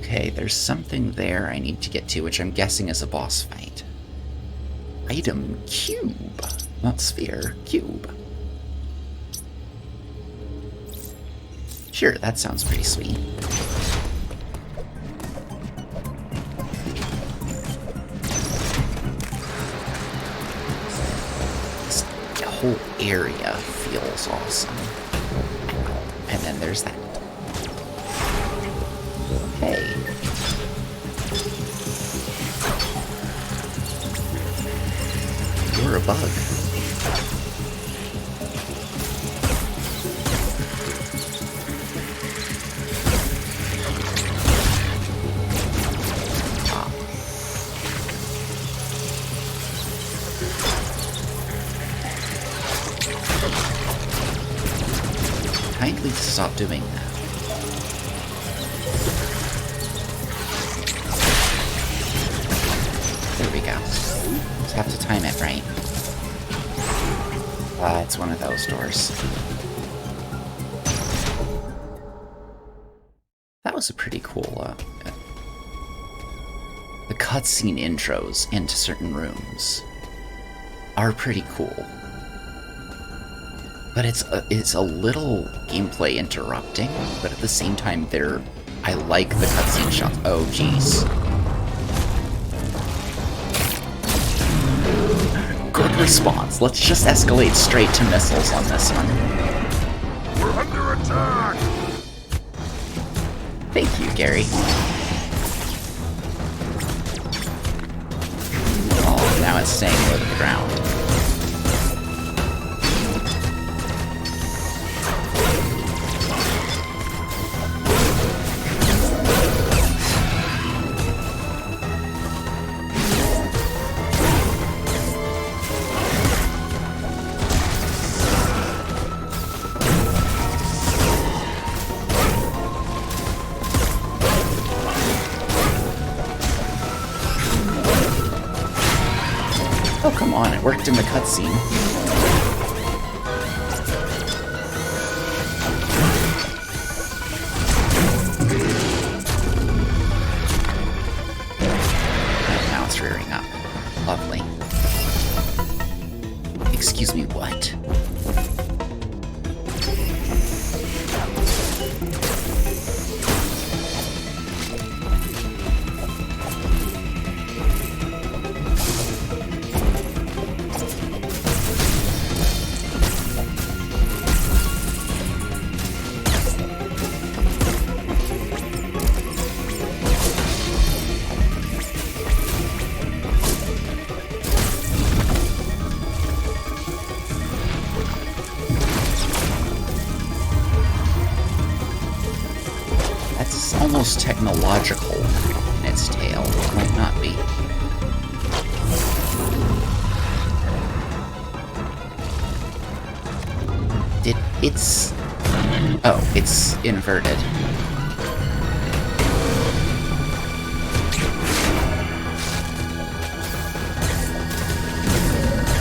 Okay, there's something there I need to get to, which I'm guessing is a boss fight. Item cube. Not sphere, cube. Sure, that sounds pretty sweet. This whole area feels awesome. And then there's that. Hey. You're a bug. Kindly stop doing that. There we go. Just have to time it right. It's one of those doors. That was a pretty cool, the cutscene intros into certain rooms are pretty cool. But it's a little gameplay interrupting, but at the same time, I like the cutscene shots. Oh, jeez. Good response. Let's just escalate straight to missiles on this one. We're under attack! Thank you, Gary. Oh, now it's staying low to the ground. Oh, come on, it worked in the cutscene. Now it's rearing up. Lovely. Excuse me, what? Almost technological in its tail. It might not be. It's... Oh, it's inverted.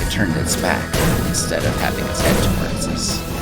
It turned its back instead of having its head towards us.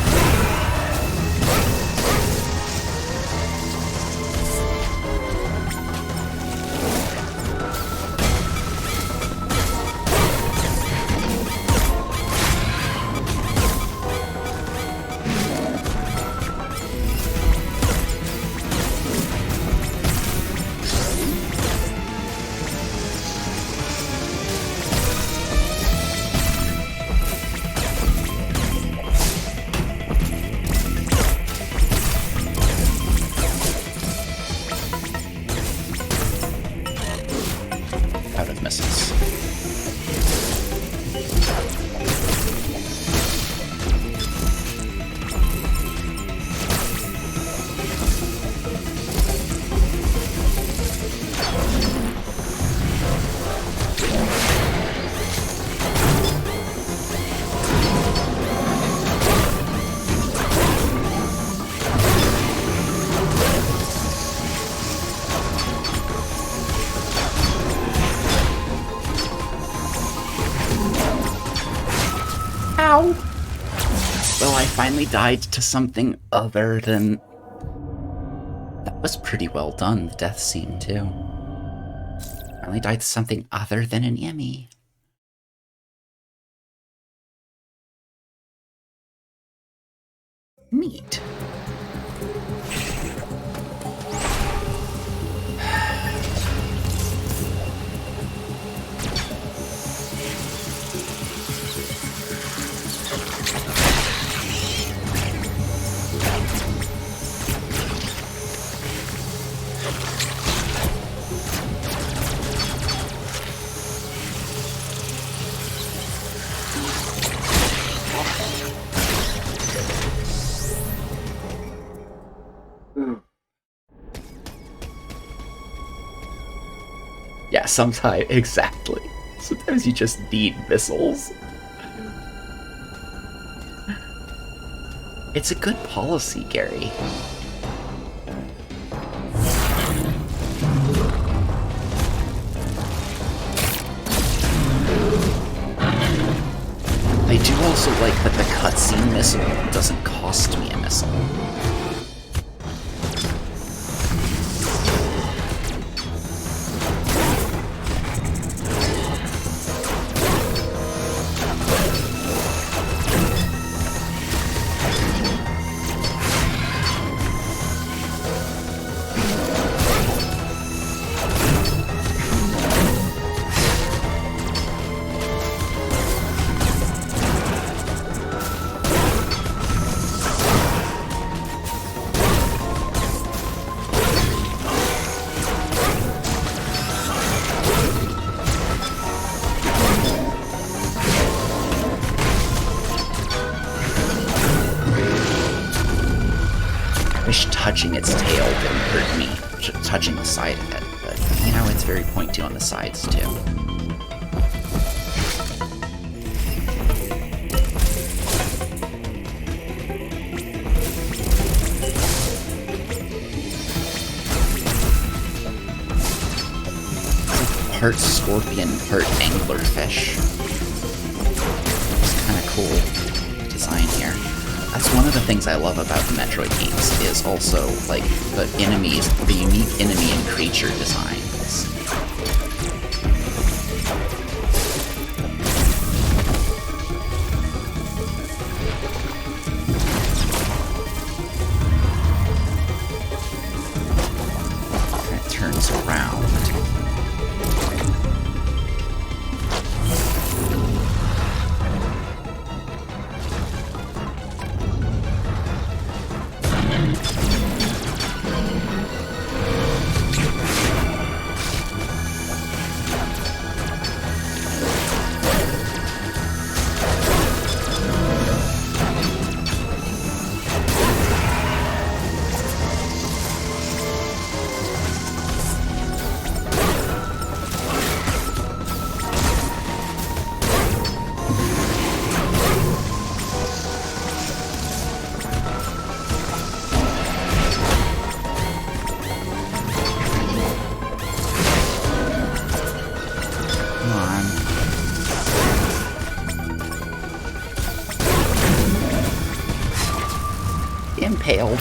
Ow! Well, I finally died to something other than... Was pretty well done, the death scene, too. Finally died to something other than an Emmy. Neat. Yeah, sometimes, exactly. Sometimes you just need missiles. It's a good policy, Gary. I do also like that the cutscene missile doesn't cost me a missile. Touching its tail didn't hurt me, touching the side of it, but, you know, it's very pointy on the sides, too. Part scorpion, part anglerfish. It's kind of cool design here. That's one of the things I love about the Metroid games, is also, like, the enemies, the unique enemy and creature designs. And it turns around. Impaled.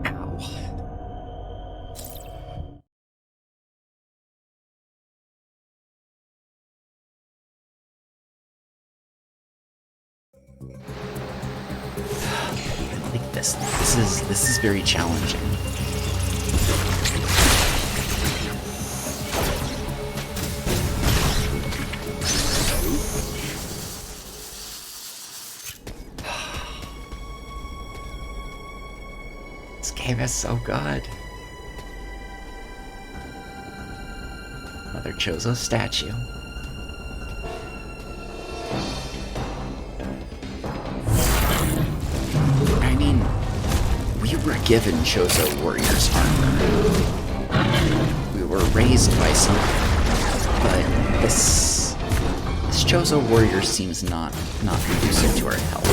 Ow. Like this. This is very challenging. This game is so good. Mother Chozo's statue. I mean, we were given Chozo Warrior's armor. We were raised by something, but this Chozo Warrior seems not conducive to our health.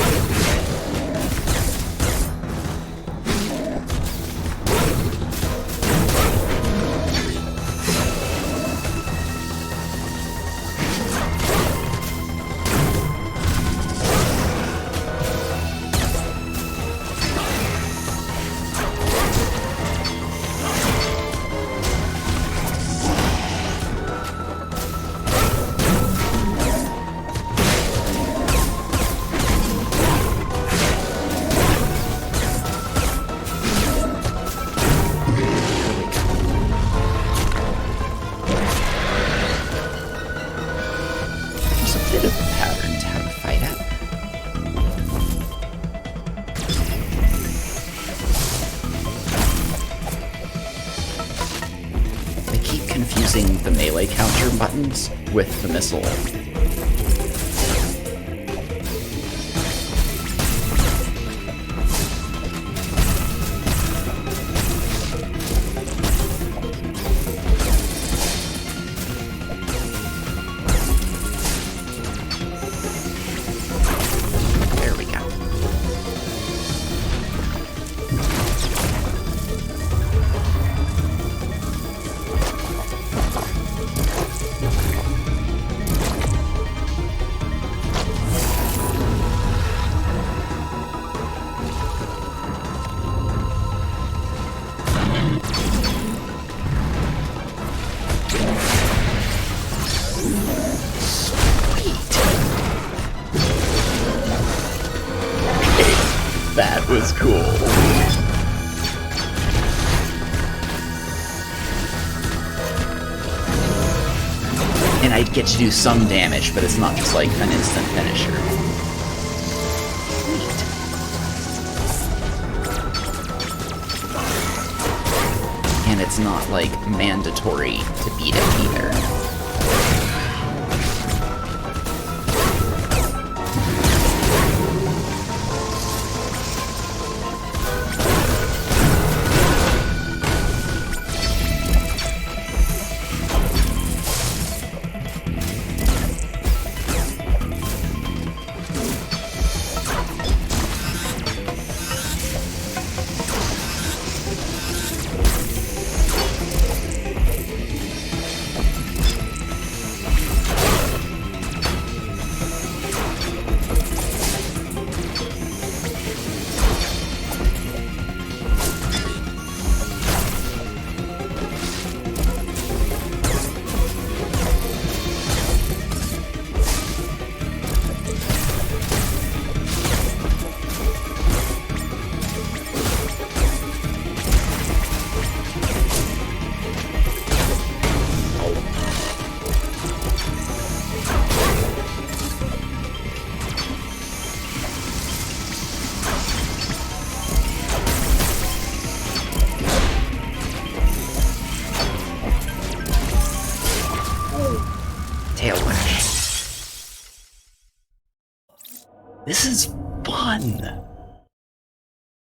melee counter buttons with the missile. That was cool. And I'd get to do some damage, but it's not just like an instant finisher. Neat. And it's not like mandatory to beat it either. This is fun!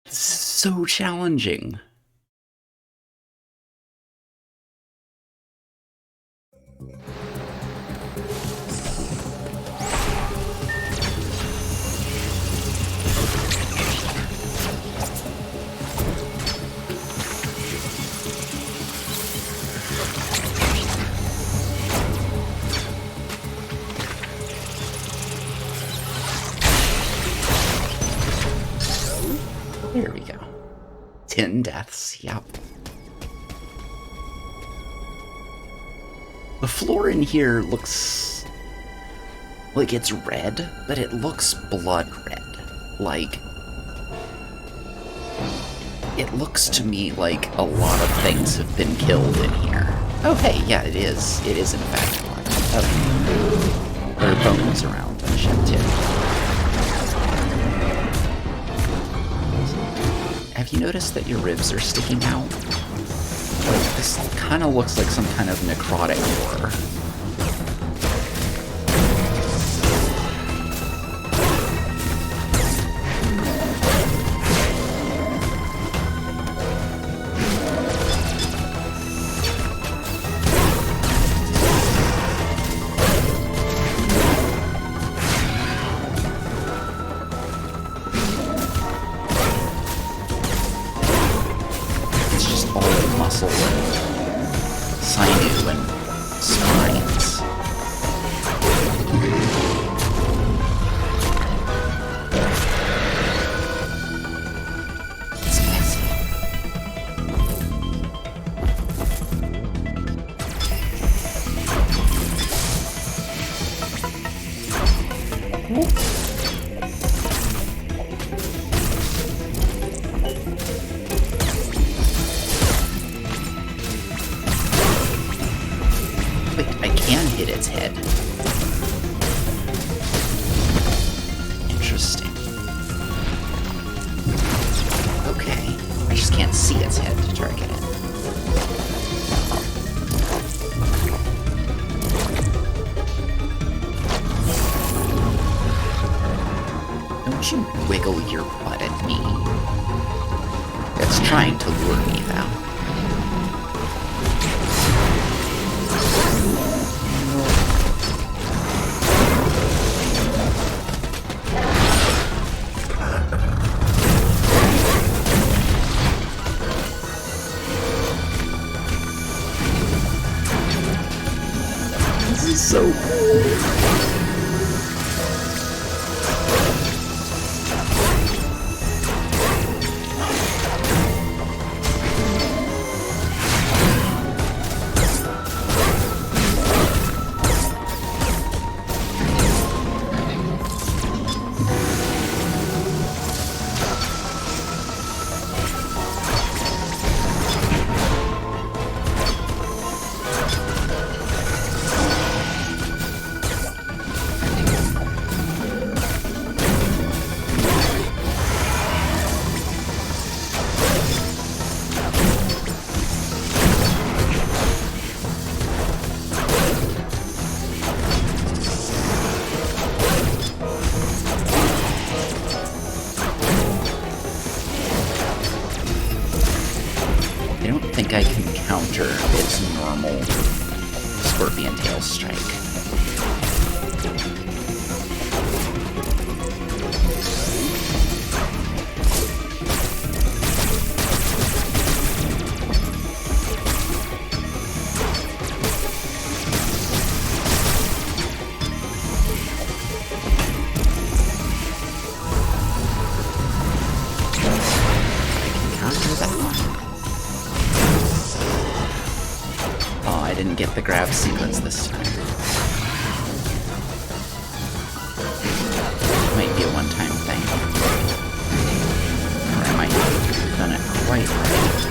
This is so challenging. There we go. 10 deaths, yep. The floor in here looks like it's red, but it looks blood red. Like, it looks to me like a lot of things have been killed in here. Oh hey, yeah, it is. It is in fact blood. Oh. There are bones around and shit too. Have you noticed that your ribs are sticking out? Like, this kind of looks like some kind of necrotic horror. Muscle and sinew and spines. It's messy. Hit its head. Interesting. Okay. I just can't see its head to target it. Don't you wiggle your butt at me. It's trying to lure me, though. This is so cool. I can counter its normal Scorpion Tail strike. I can counter that one. I didn't get the grab sequence this time. Might be a one-time thing. Or I might not have done it quite right.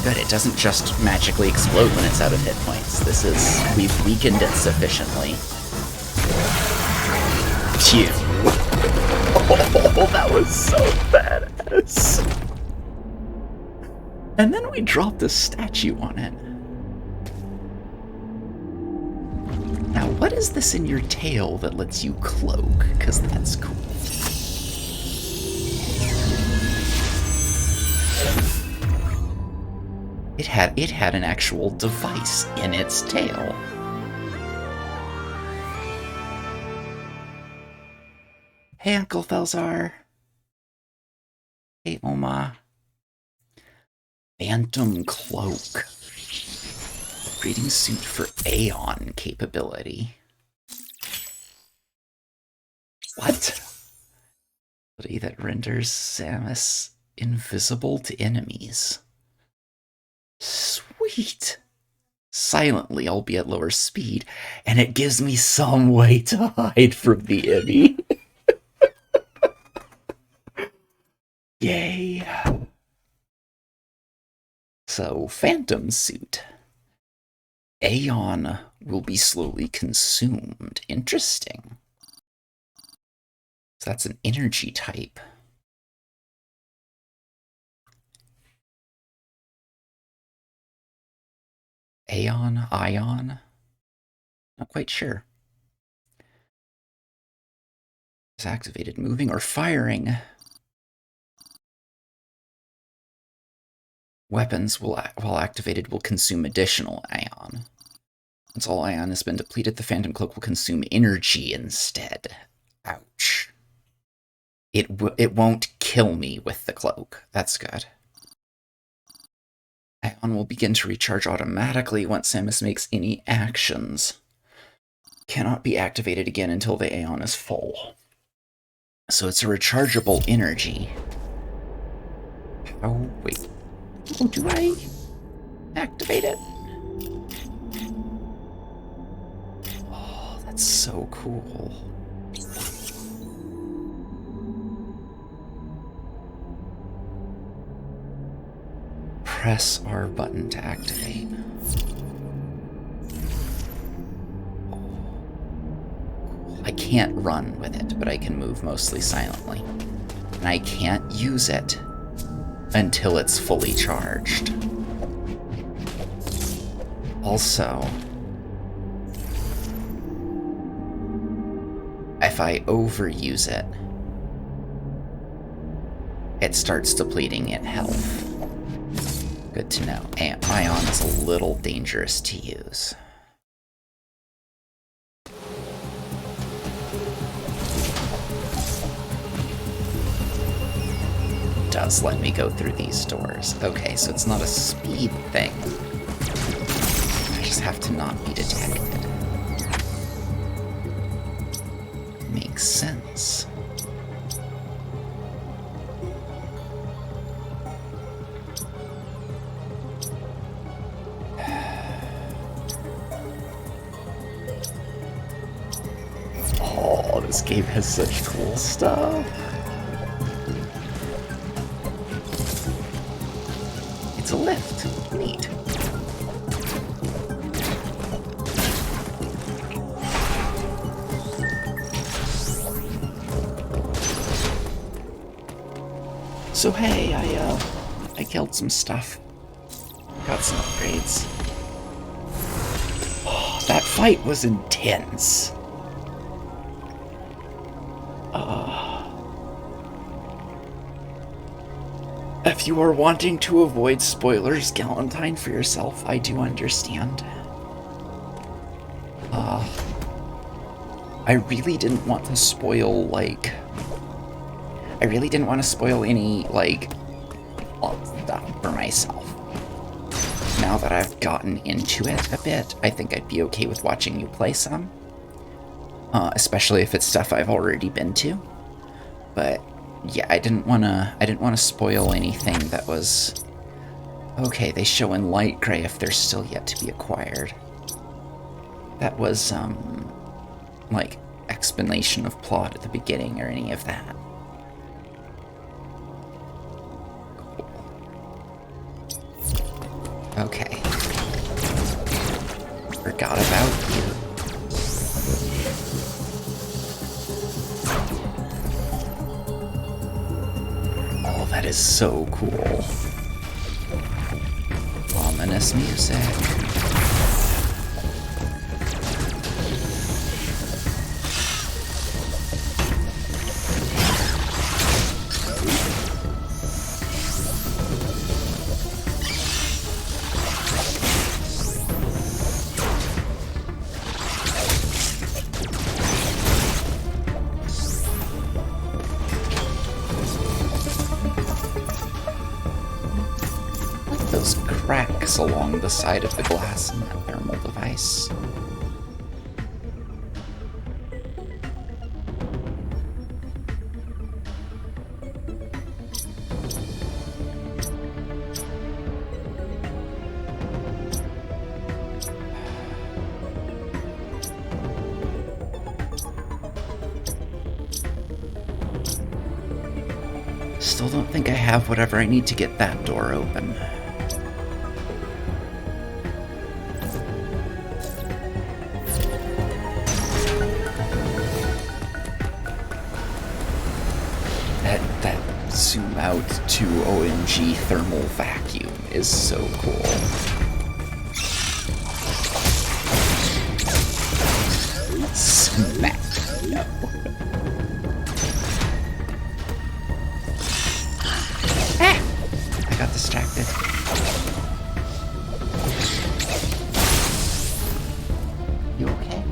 Good, it doesn't just magically explode when it's out of hit points. This is... we've weakened it sufficiently. Phew. Oh, that was so badass. And then we dropped a statue on it. Now, what is this in your tail that lets you cloak? Because that's cool. It had an actual device in its tail. Hey, Uncle Felzar. Hey, Oma. Phantom Cloak. Breeding suit for Aeon capability. What? Ability that renders Samus invisible to enemies. Sweet. Silently, albeit lower speed, and it gives me some way to hide from the enemy. Yay. So, Phantom Suit. Aeon will be slowly consumed. Interesting. So that's an energy type. Aeon? Ion? Not quite sure. Is activated. Moving or firing. Weapons, while activated, will consume additional ion. Once all ion has been depleted, the Phantom Cloak will consume energy instead. Ouch. It won't kill me with the cloak. That's good. Ion will begin to recharge automatically once Samus makes any actions. Cannot be activated again until the Aeon is full. So it's a rechargeable energy. Oh, wait. Oh, do I activate it? Oh, that's so cool. Press R button to activate. I can't run with it, but I can move mostly silently. And I can't use it until it's fully charged. Also, if I overuse it, it starts depleting in health. Good to know. Ion is a little dangerous to use. Does let me go through these doors. Okay, so it's not a speed thing. I just have to not be detected. Makes sense. Oh, this game has such cool stuff. It's a lift. Neat. So hey, I killed some stuff. Got some upgrades. Oh, that fight was intense. If you are wanting to avoid spoilers, Galentine, for yourself, I do understand. I really didn't want to spoil, like... I really didn't want to spoil any, like, stuff for myself. Now that I've gotten into it a bit, I think I'd be okay with watching you play some. Especially if it's stuff I've already been to. But... yeah, I didn't want to spoil anything that was... okay, they show in light gray if they're still yet to be acquired. That was, like, explanation of plot at the beginning or any of that. Cool. Okay. Forgot about you. That is so cool. Ominous music. Cracks along the side of the glass in that thermal device. Still don't think I have whatever I need to get that door open. Zoom out to OMG thermal vacuum is so cool. Mac. No. Ah! I got distracted. You okay?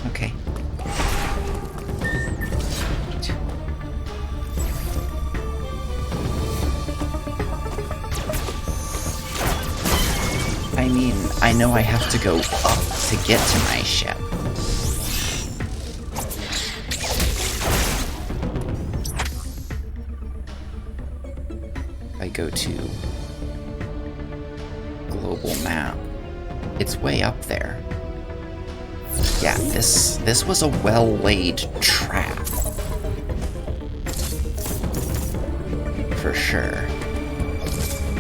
Okay. I mean, I know I have to go up to get to my ship. I go to global map. It's way up there. Yeah, this was a well-laid trap. For sure.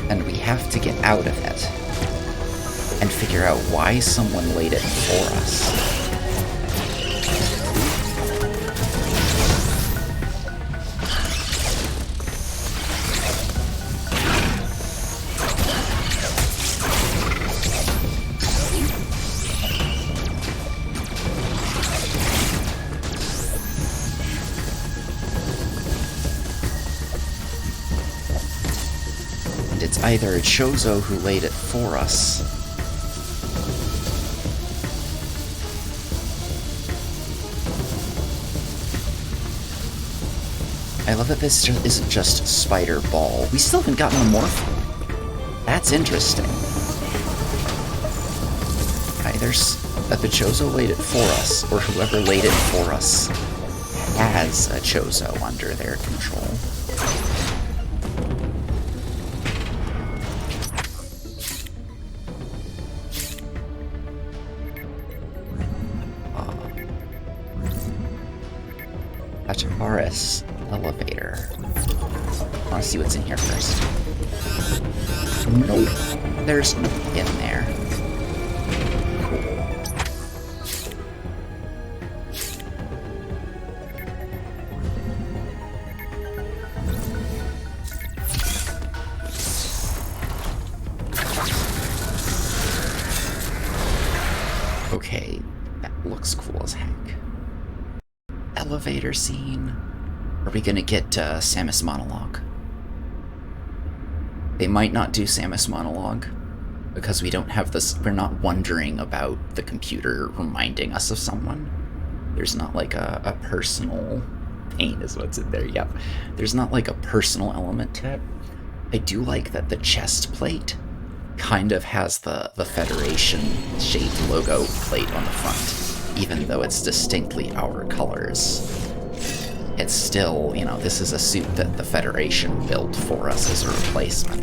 And we have to get out of it. And figure out why someone laid it for us. And it's either a Chozo who laid it for us, I love that this isn't just Spider Ball. We still haven't gotten a morph. That's interesting. Either the Chozo laid it for us, or whoever laid it for us has a Chozo under their control. Tavares elevator. I want to see what's in here first. Nope. There's nothing in there. Okay, that looks cool as heck. Elevator scene. Are we gonna get Samus monologue? They might not do Samus monologue because we don't have this. We're not wondering about the computer reminding us of someone. There's not like a personal pain is what's in there. Yep. There's not like a personal element to it. I do like that the chest plate kind of has the Federation shaped logo plate on the front, even though it's distinctly our colors. It's still, you know, this is a suit that the Federation built for us as a replacement.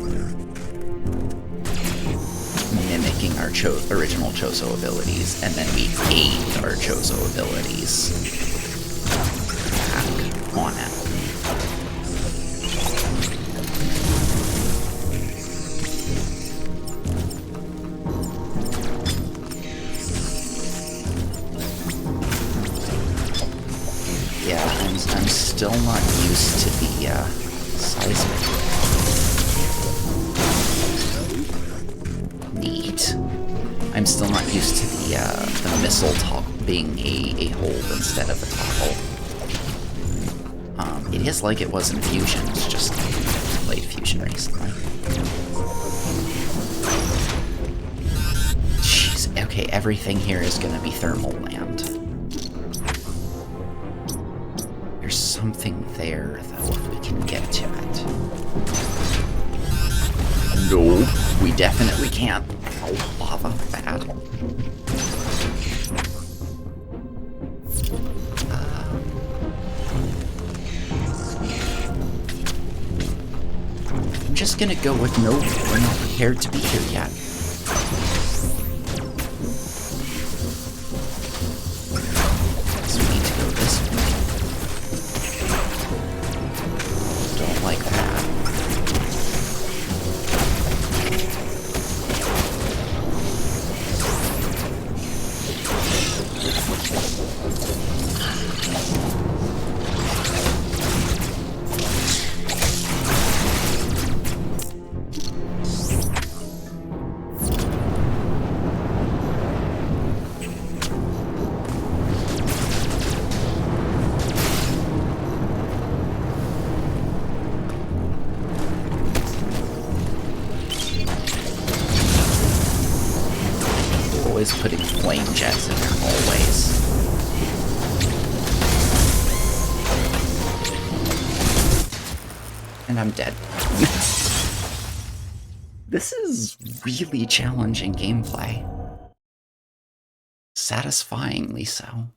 Mimicking our original Chozo abilities, and then we aid our Chozo abilities back on it. I'm still not used to the size of it. Neat. I'm still not used to the missile being a hold instead of a toggle. It is like it was in Fusion, it's just played Fusion recently. Jeez, okay, everything here is gonna be thermal land. There's something there, though, if we can get to it. No, we definitely can't. Oh, lava, bad. I'm just gonna go with no, we're not prepared to be here yet. So we need to go this way. Don't like that. always putting flame jets in their hallways. And I'm dead. This is really challenging gameplay. Satisfyingly so.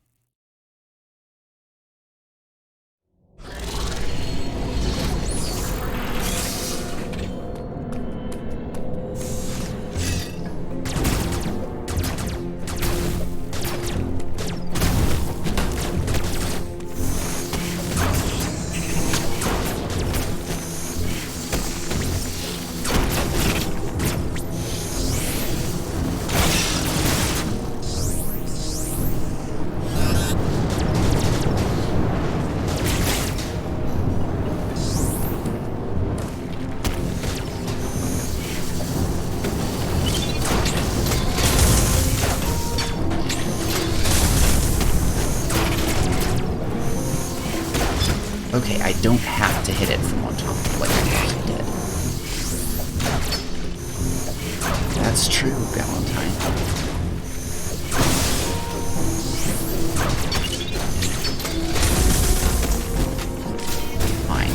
Okay, I don't have to hit it from on top like I did. That's true, Valentine. Fine.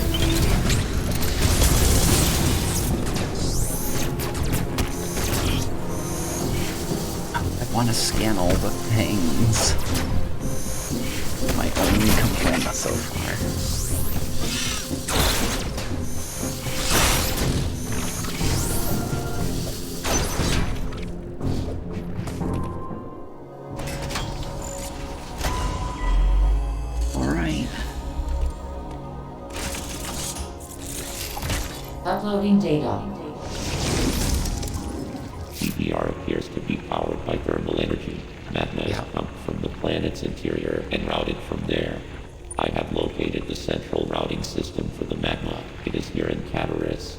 I want to scan all the things. My only complaint so far. Uploading data. CBR appears to be powered by thermal energy. Magma is pumped from the planet's interior and routed from there. I have located the central routing system for the magma. It is here in Cataris.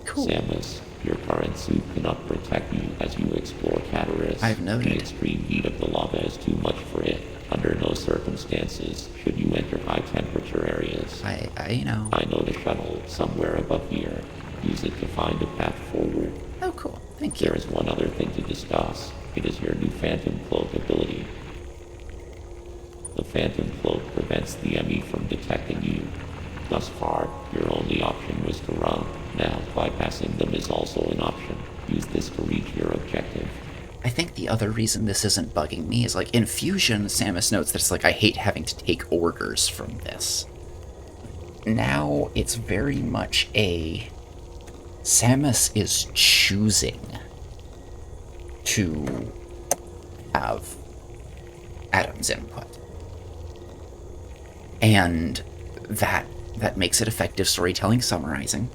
Cool. Samus, your current suit cannot protect you as you explore Cataris. I've noted. The extreme heat of the lava is too much for it. Under no circumstances should you enter high temperature areas. I I know the shuttle somewhere above here. Use it to find a path forward. Oh, cool. Thank you. There is one other thing to discuss. It is your new Phantom Cloak ability. The Phantom Cloak prevents the enemy from detecting you. Thus far, your only option was to run. Now, bypassing them is also an option. Use this to reach your objective. I think the other reason this isn't bugging me is, like, in Fusion, Samus notes that it's like, I hate having to take orders from this. Now, it's very much a... Samus is choosing to have Adam's input. And that makes it effective storytelling summarizing,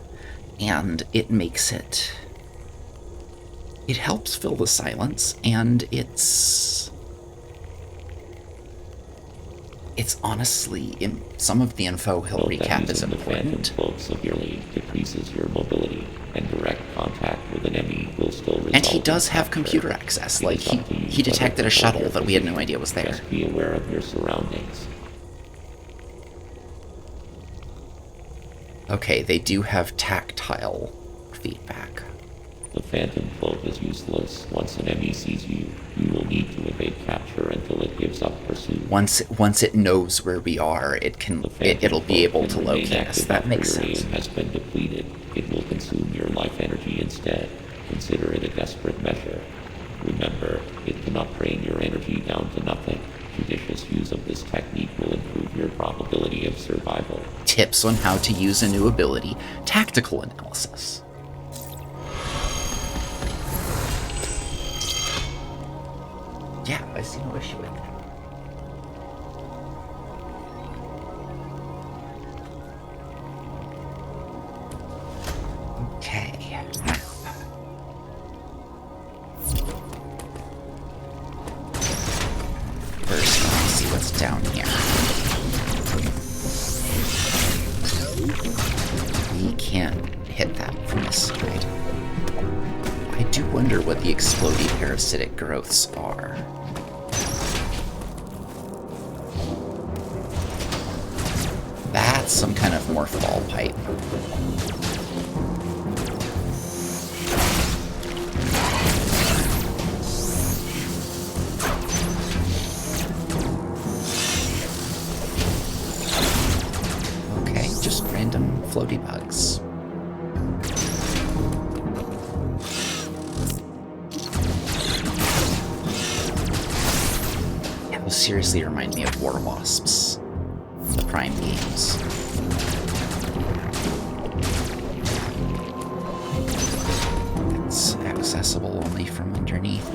and it makes it... It helps fill the silence, and it's honestly, in some of the info he'll recap is important. The Phantom Cloak severely decreases your mobility, and direct contact with an enemy will still result. And he does have computer access. Like, he detected a shuttle that we had no idea was there. Just be aware of your surroundings. Okay, they do have tactile feedback. The Phantom Cloak is useless. Once an enemy sees you, you will need to evade capture until it gives up pursuit. Once it knows where we are, it'll be able to locate us. That makes sense. Has been depleted. It will consume your life energy instead. Consider it a desperate measure. Remember, it cannot drain your energy down to nothing. Judicious use of this technique will improve your probability of survival. Tips on how to use a new ability. Tactical analysis. Yeah, I see no issue with that. Okay. First, let's see what's down here. We can hit that from the side. I do wonder what the explodey parasitic growths are. That's some kind of morph ball pipe. bugs. Yeah, those seriously remind me of War Wasps, the Prime games. It's accessible only from underneath.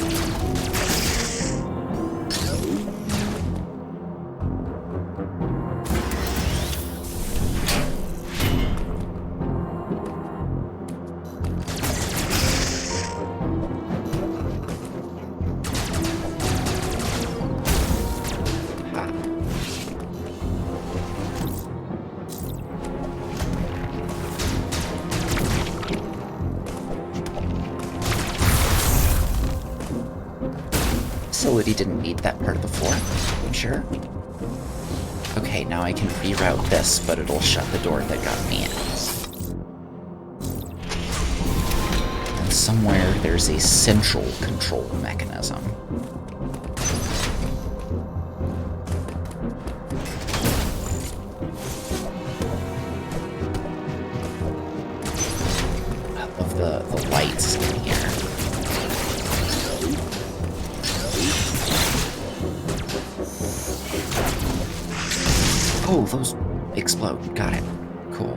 Facility didn't need that part of the floor, I'm sure. Okay, now I can reroute this, but it'll shut the door that got me in. And somewhere there's a central control mechanism. Of the lights in here. Oh, those explode. Got it. Cool.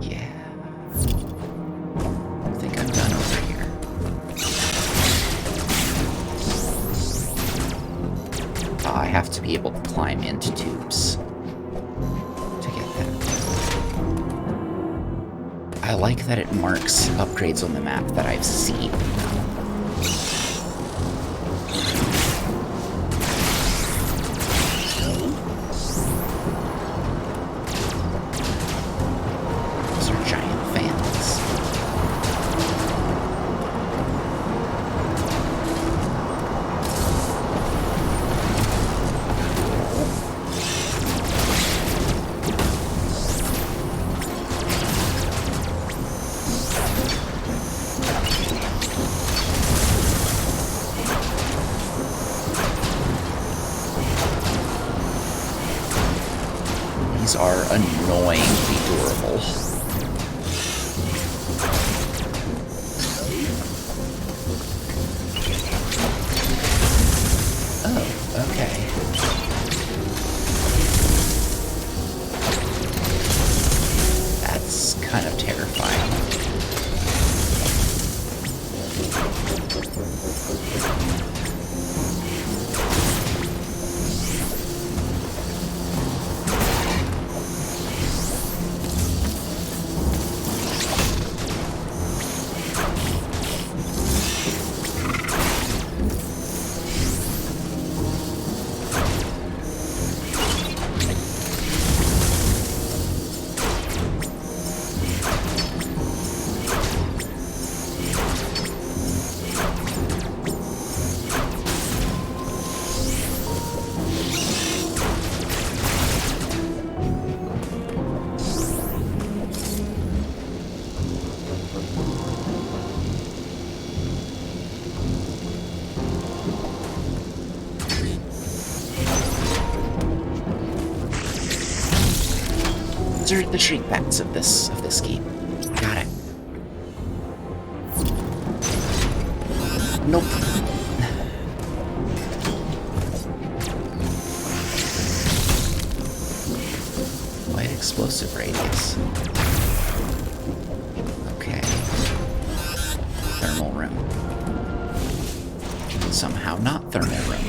Yeah. I think I'm done over here. I have to be able to climb into tubes. I like that it marks upgrades on the map that I've seen. Those are giant fans. These are annoyingly durable. Oh, okay. That's kind of terrifying. These are the shrink bats of this game. Got it. Nope. Quite explosive radius. Okay. Thermal room. Somehow not thermal room.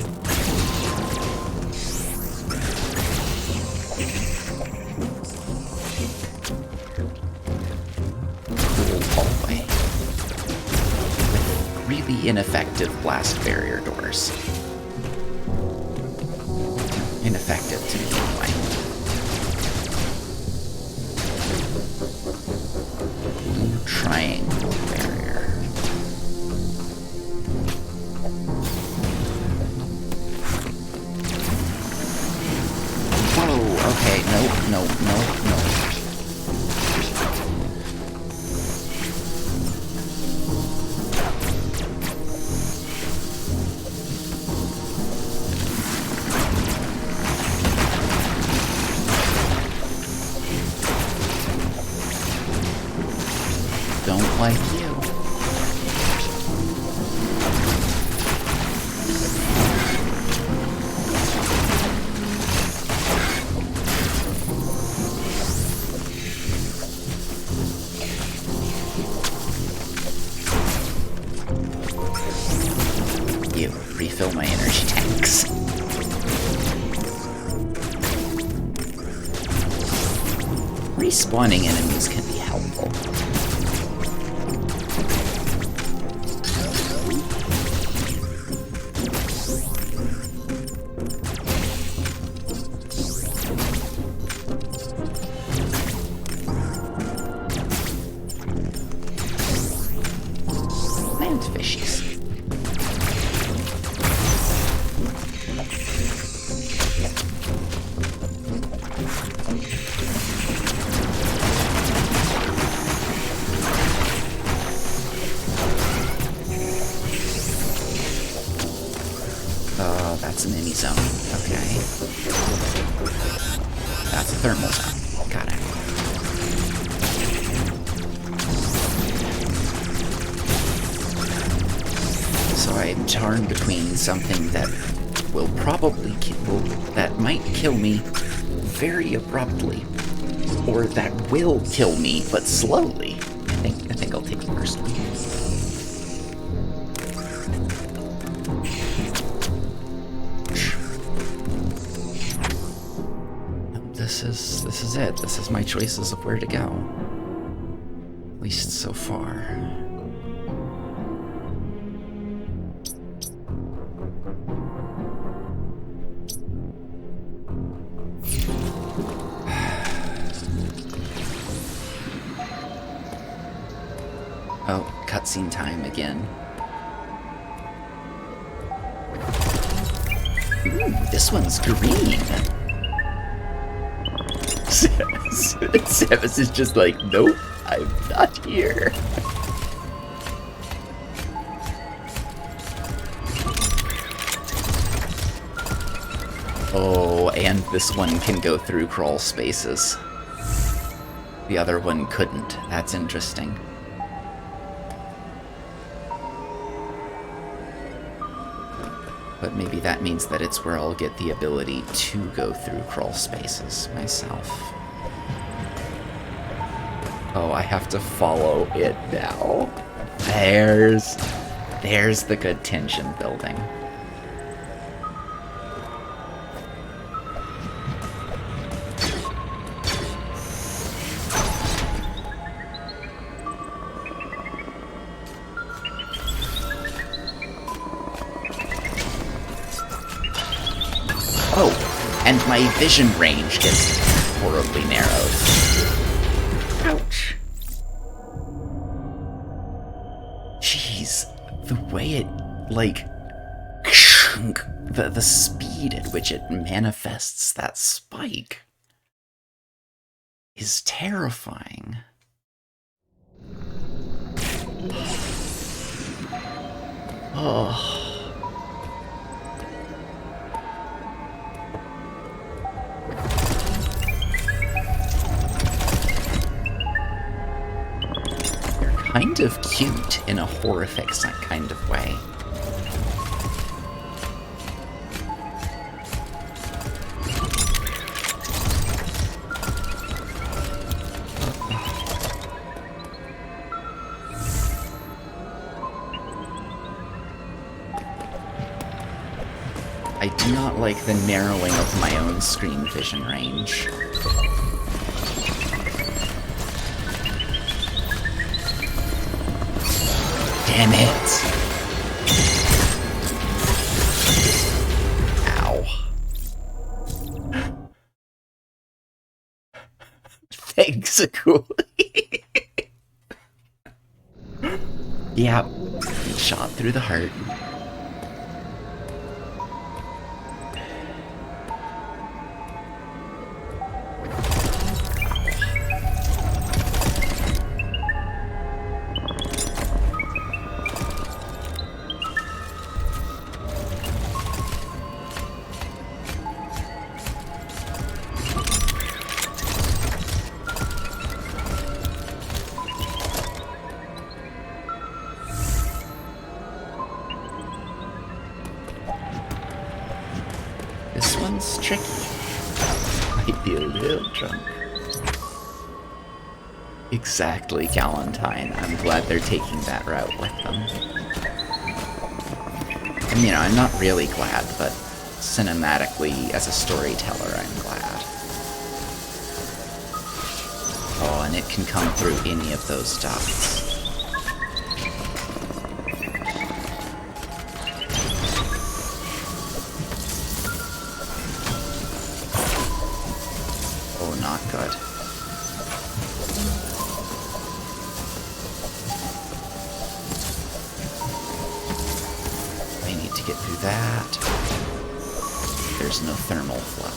Really ineffective blast barrier doors. Ineffective to me, anyway. Blue triangle barrier. Oh, okay, no. don't like you. You refill my energy tanks. Respawning enemies can be helpful. Plant fishies. That's an enemy zone. Okay. That's a thermal zone. Got it. So I'm torn between something that will probably that might kill me very abruptly, or that will kill me but slowly. I think I'll take the first one. This is it. This is my choices of where to go. At least so far. Oh, cutscene time again. Ooh, this one's green. Samus is just like, nope, I'm not here. Oh, and this one can go through crawl spaces. The other one couldn't. That's interesting. But maybe that means that it's where I'll get the ability to go through crawl spaces myself. Oh, I have to follow it now. There's the good tension building. Oh, and my vision range gets horribly narrowed. Ouch. Jeez, the way it, like, the speed at which it manifests that spike is terrifying. Oh. Kind of cute in a horrific kind of way. I do not like the narrowing of my own screen vision range. Damn it! Ow. Thanks, Akuli. Yeah, shot through the heart. sounds tricky. Might be a little drunk. Exactly, Galentine. I'm glad they're taking that route with them. And, you know, I'm not really glad, but cinematically, as a storyteller, I'm glad. Oh, and it can come through any of those dots. Oh, not good. I need to get through that. There's no thermal flow.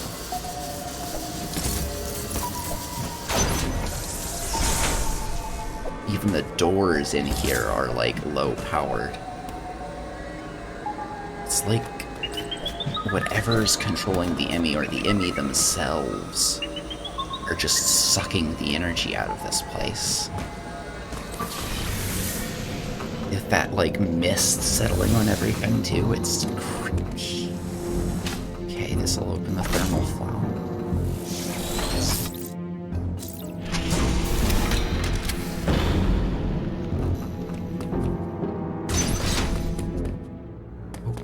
Even the doors in here are, like, low-powered. It's like whatever's controlling the Emmy or the Emmy themselves are just sucking the energy out of this place. If that, like, mist settling on everything, too, it's creepy. Okay, this'll open the thermal flow.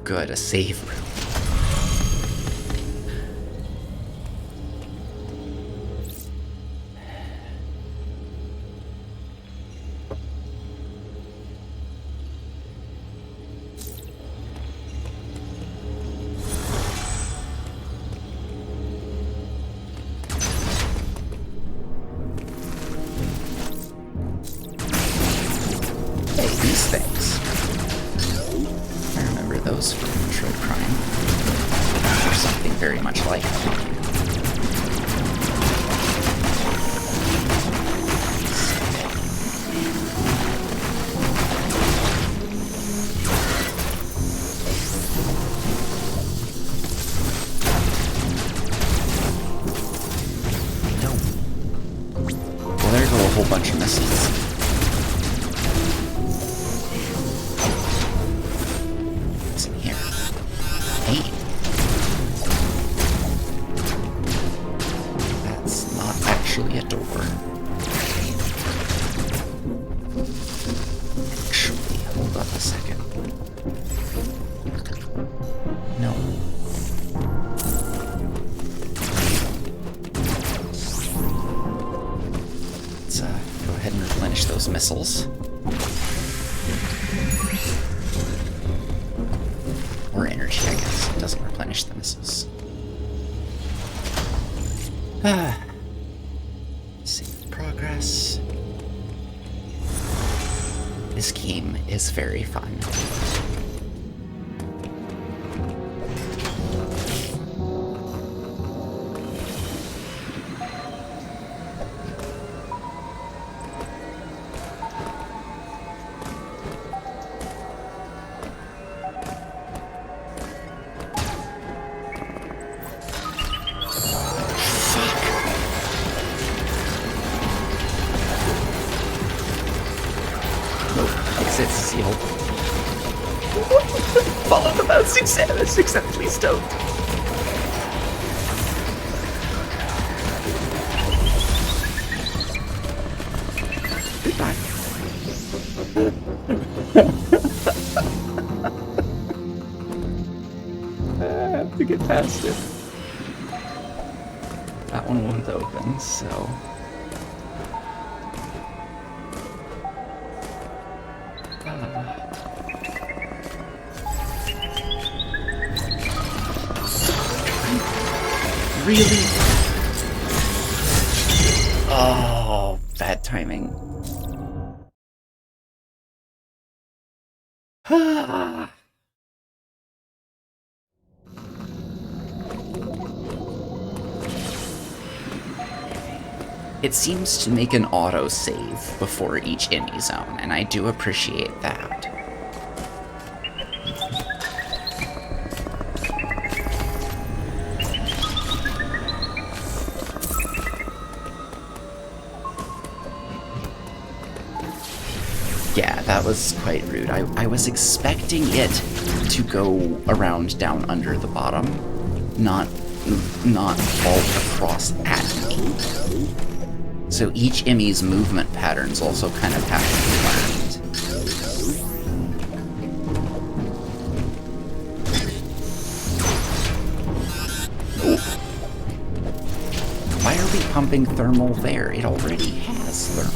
Good, a save room. Hey, these things. I remember those from Metroid Prime. Or something very much like it. No. Well, there go a whole bunch of missiles. Actually a door. Actually, hold up a second. No. Let's go ahead and replenish those missiles. Or energy, I guess. It doesn't replenish the missiles. Save progress. This game is very fun. Exit sealed. Follow the bouncing Samus, except please don't. Goodbye. I have to get past it. That one won't open, so... Really? Oh, bad timing. It seems to make an auto-save before each Emmy zone, and I do appreciate that. Yeah, that was quite rude. I was expecting it to go around down under the bottom, not not fall across at me. So each Emmy's movement patterns also kind of have to be learned. Why are we pumping thermal there? It already has thermal.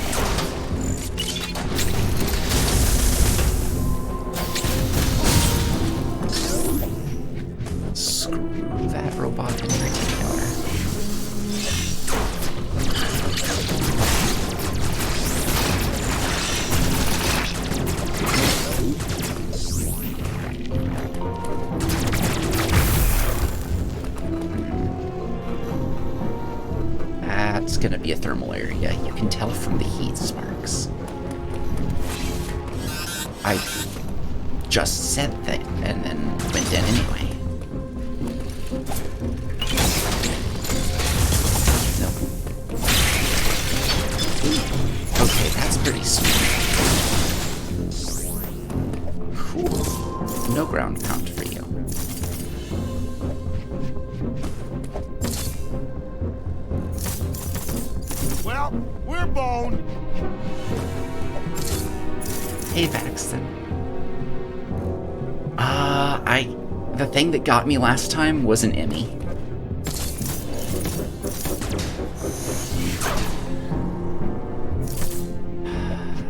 Screw that robot in particular. That's gonna be a thermal area. You can tell from the heat sparks. I just said that and then went in anyway. No. Okay, that's pretty sweet. Cool. No ground pound for you. Well, we're boned. Hey, Paxton. The thing that got me last time was an Emmy.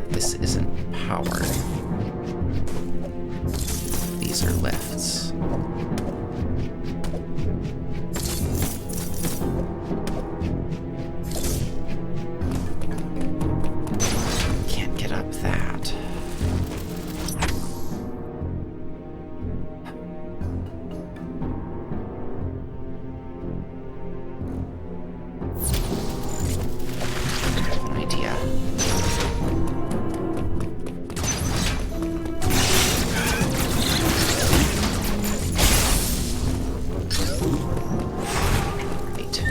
This isn't power. These are lifts. Can't get up that. An idea. Right.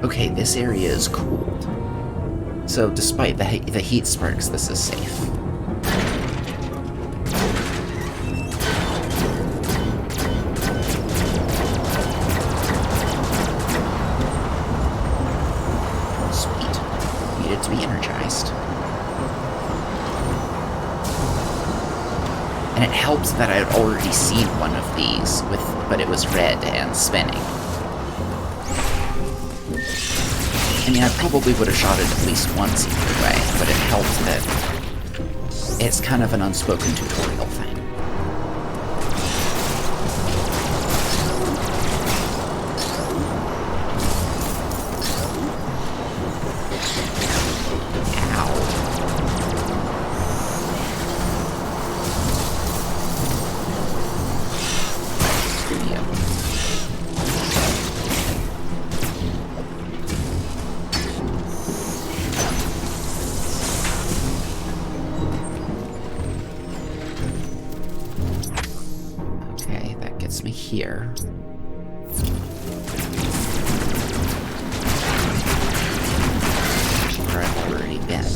Okay, this area is cooled. So despite the heat sparks, this is safe. Sweet. Needed to be energized. And it helps that I had already seen one of these, but it was red and spinning. I mean, I probably would have shot it at least once either way, but it helps that it's kind of an unspoken tutorial thing. Ow. Screw you. Okay, that gets me here. Where I've already been.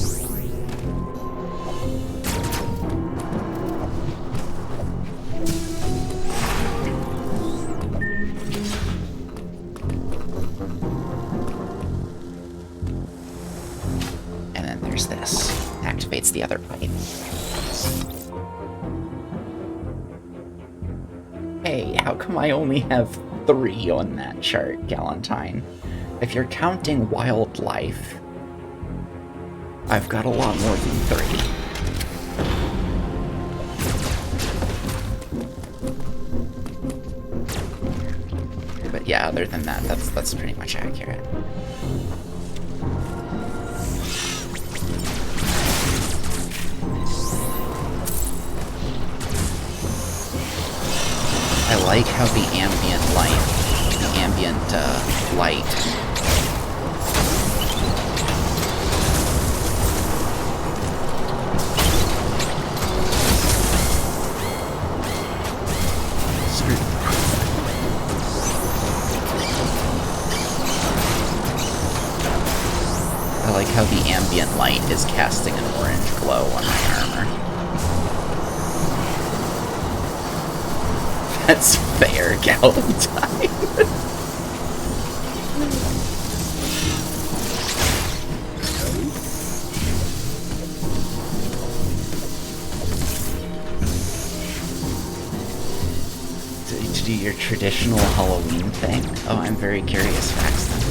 And then there's this. Activates the other pipe. Hey, how come I only have 3 on that chart, Galentine? If you're counting wildlife, I've got a lot more than 3. But yeah, other than that, that's pretty much accurate. I like how the ambient light screw. I like like how the ambient light is casting an orange glow on my armor. That's fair, Galentine. To do your traditional Halloween thing? Oh, I'm very curious, Faxton.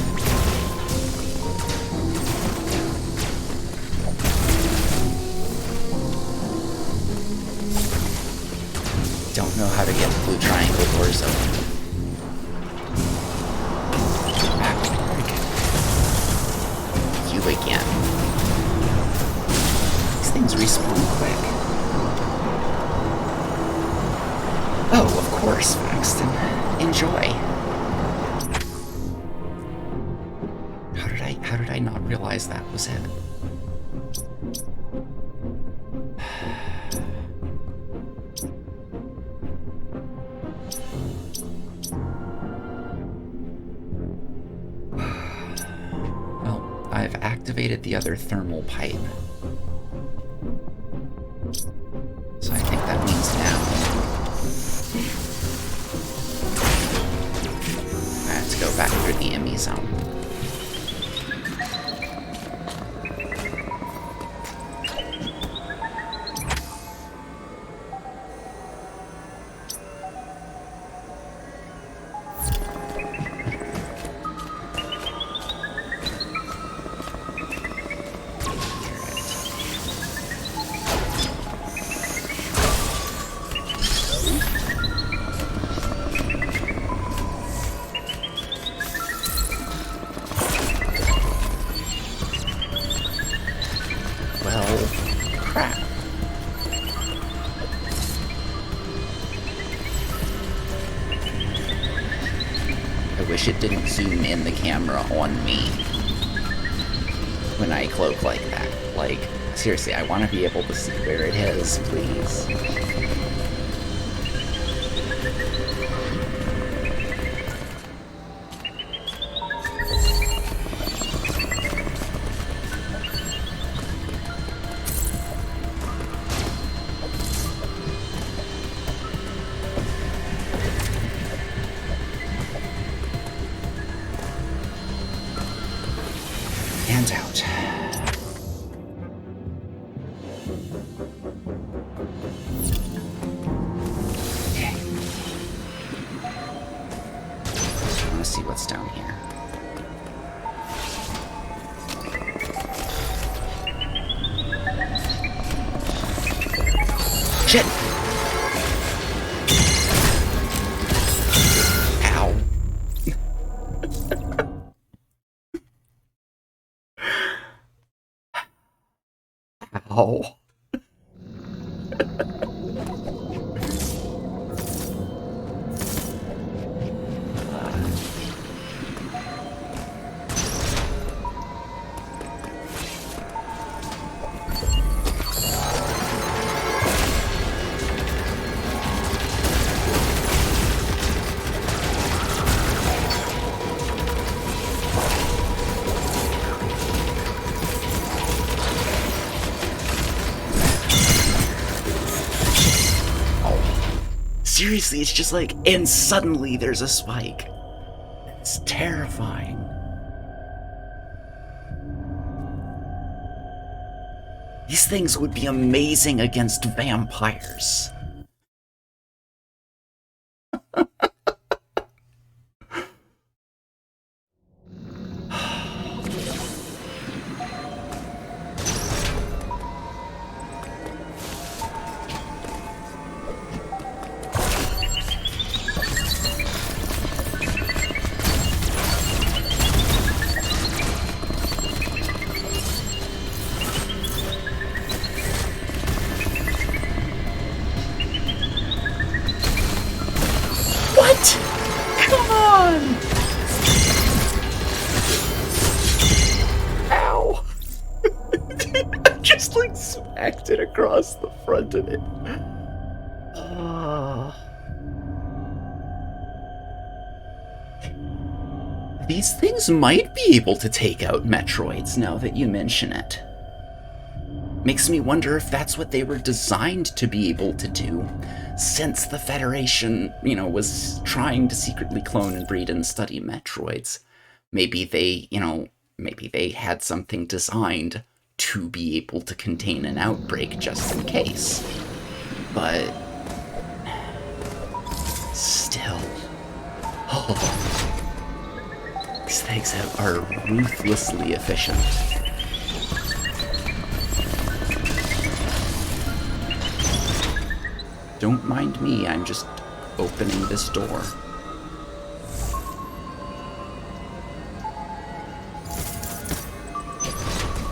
Don't know how to get the blue triangle doors open. Backward. You again. These things respawn quick. Oh, of course, Faxton. Enjoy. How did I not realize that was it? Well, I've activated the other thermal pipe. So I think that means now I have to go back through the Emmy zone. It didn't zoom in the camera on me when I cloak like that. Like, seriously, I want to be able to see where it is, please. And out. Okay. I want to see what's down here. Shit! Ow. Ow. Seriously, it's just like, and suddenly there's a spike. It's terrifying. These things would be amazing against vampires. It across the front of it. These things might be able to take out Metroids now that you mention it. Makes me wonder if that's what they were designed to be able to do, since the Federation, was trying to secretly clone and breed and study Metroids. Maybe they had something designed to be able to contain an outbreak just in case. But still, these things are ruthlessly efficient. Don't mind me, I'm just opening this door.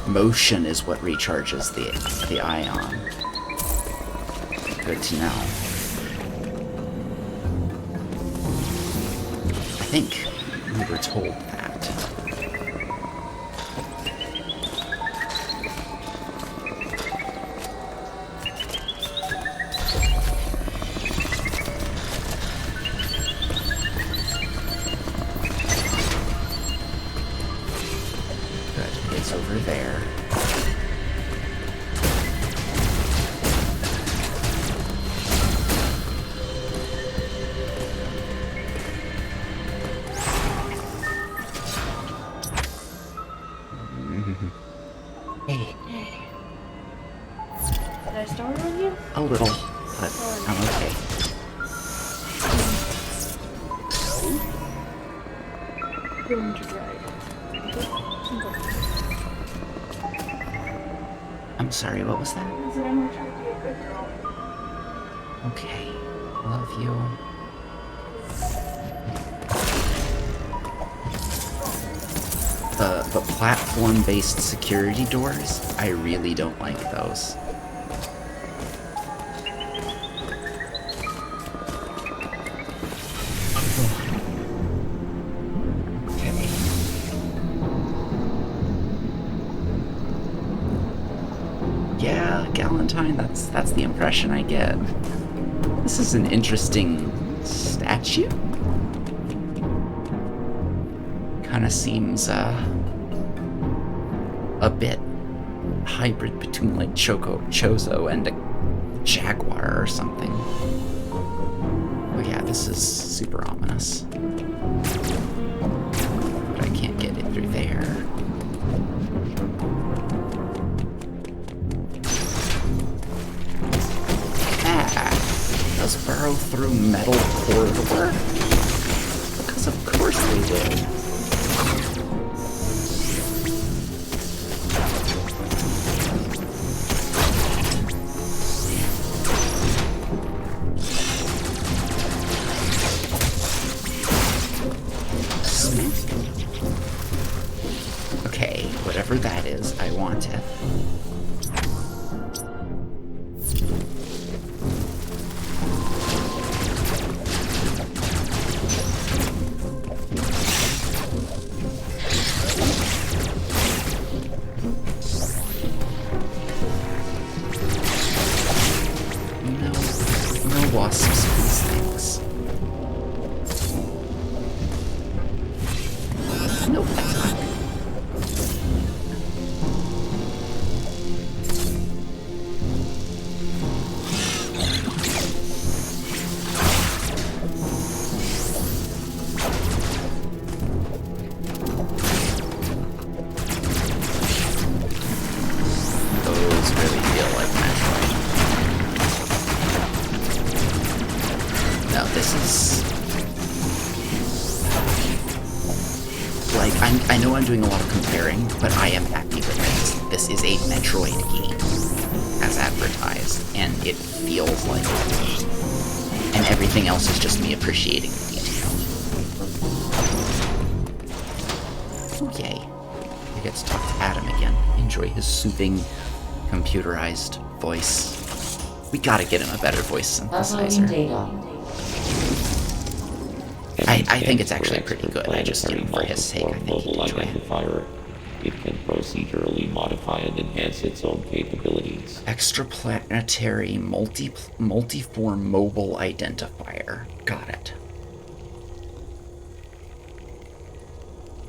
Motion is what recharges the ion. Good to know. I think we were told that. Good, it's over there. Hey. Did I start on you? A little, but I'm okay. Going to Dread. I'm sorry, what was that? I said I'm gonna try to be a good girl. Okay, love you. The platform-based security doors, I really don't like those. Okay. Yeah, Galentine, that's the impression I get. This is an interesting statue. Kind of seems a bit hybrid between like Chozo and a jaguar or something. Oh yeah, this is super ominous. But I can't get it through there. Does burrow through metal corridor? Because of course they did. Okay, whatever that is, I want it. No wasps, these things. No attack. Those really feel like Metroid. No, this is... like, I know I'm doing a lot of comparing, but I am happy with this. This is a Metroid game, as advertised, and it feels like it. And everything else is just me appreciating the detail. Oh, yay. I get to talk to Adam again. Enjoy his soothing, computerized voice. We gotta get him a better voice Uploading synthesizer. data. I think it's actually pretty good. I just, for his sake, I think he'd enjoy it. Identifier. It can procedurally modify and enhance its own capabilities. Extraplanetary multiform mobile identifier. Got it.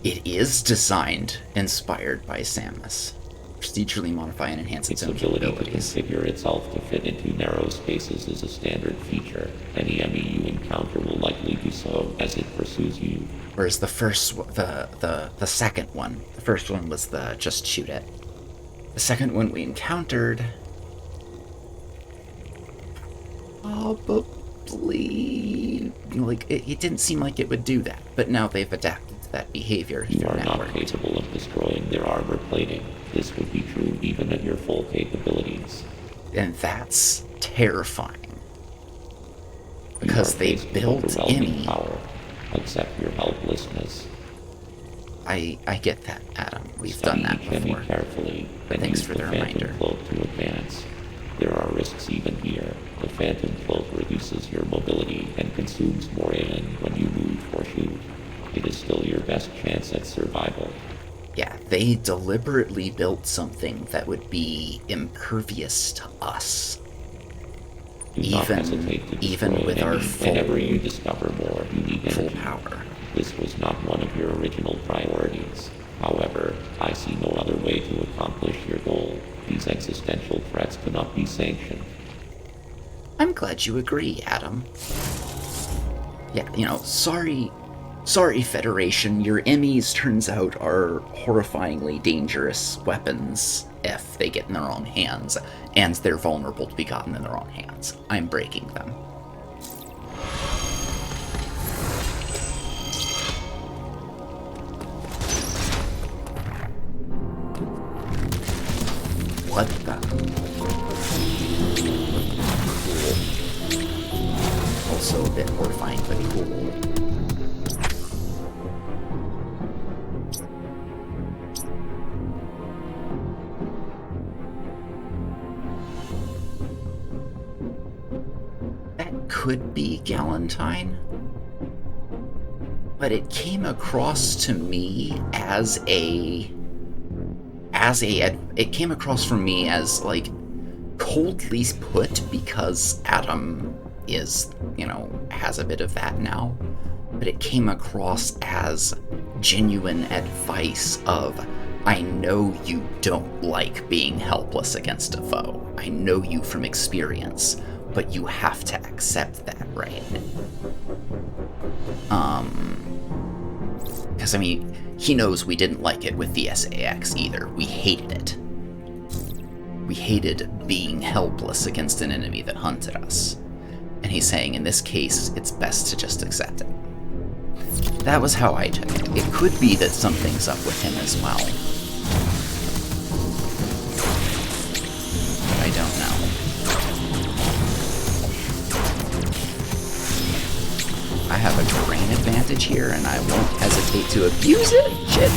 It is designed inspired by Samus. Procedurally modify and enhance its Its own ability to capabilities. configure itself to fit into narrow spaces is a standard feature. Any enemy you encounter will likely do so as it pursues you. Whereas the second one, the first one was the just shoot it. The second one we encountered, probably, like, it didn't seem like it would do that, but now they've adapted to that behavior You through are not network. capable of destroying their armor plating. This would be true even at your full capabilities. And that's terrifying. You Because are they faced with built overwhelming Emmy. power. Accept your helplessness. I get that, Adam. We've Study done that each enemy before. carefully, But and thanks use for the the Phantom reminder. Cloak to advance. There are risks even here. The Phantom Cloak reduces your mobility and consumes more AN when you move or shoot. It is still your best chance at survival. Yeah, they deliberately built something that would be impervious to us. Do not Even- hesitate to even destroy with an our enemy full- whenever you discover more unique Full energy. power. This was not one of your original priorities. However, I see no other way to accomplish your goal. These existential threats cannot be sanctioned. I'm glad you agree, Adam. Yeah, sorry, Federation, your Emmys, turns out, are horrifyingly dangerous weapons if they get in the wrong hands, and they're vulnerable to be gotten in the wrong hands. I'm breaking them. What the? Cool. Also a bit horrifying, but cool. That could be Galentine, but it came across to me as it came across from me as, like, coldly put, because Adam is, has a bit of that now, but it came across as genuine advice of, I know you don't like being helpless against a foe. I know you from experience, but you have to accept that, right? Because, he knows we didn't like it with the SAX either. We hated it. We hated being helpless against an enemy that hunted us. And he's saying, in this case, it's best to just accept it. That was how I took it. It could be that something's up with him as well. But I don't know. I have a terrain advantage here, and I won't hesitate to abuse it. Shit.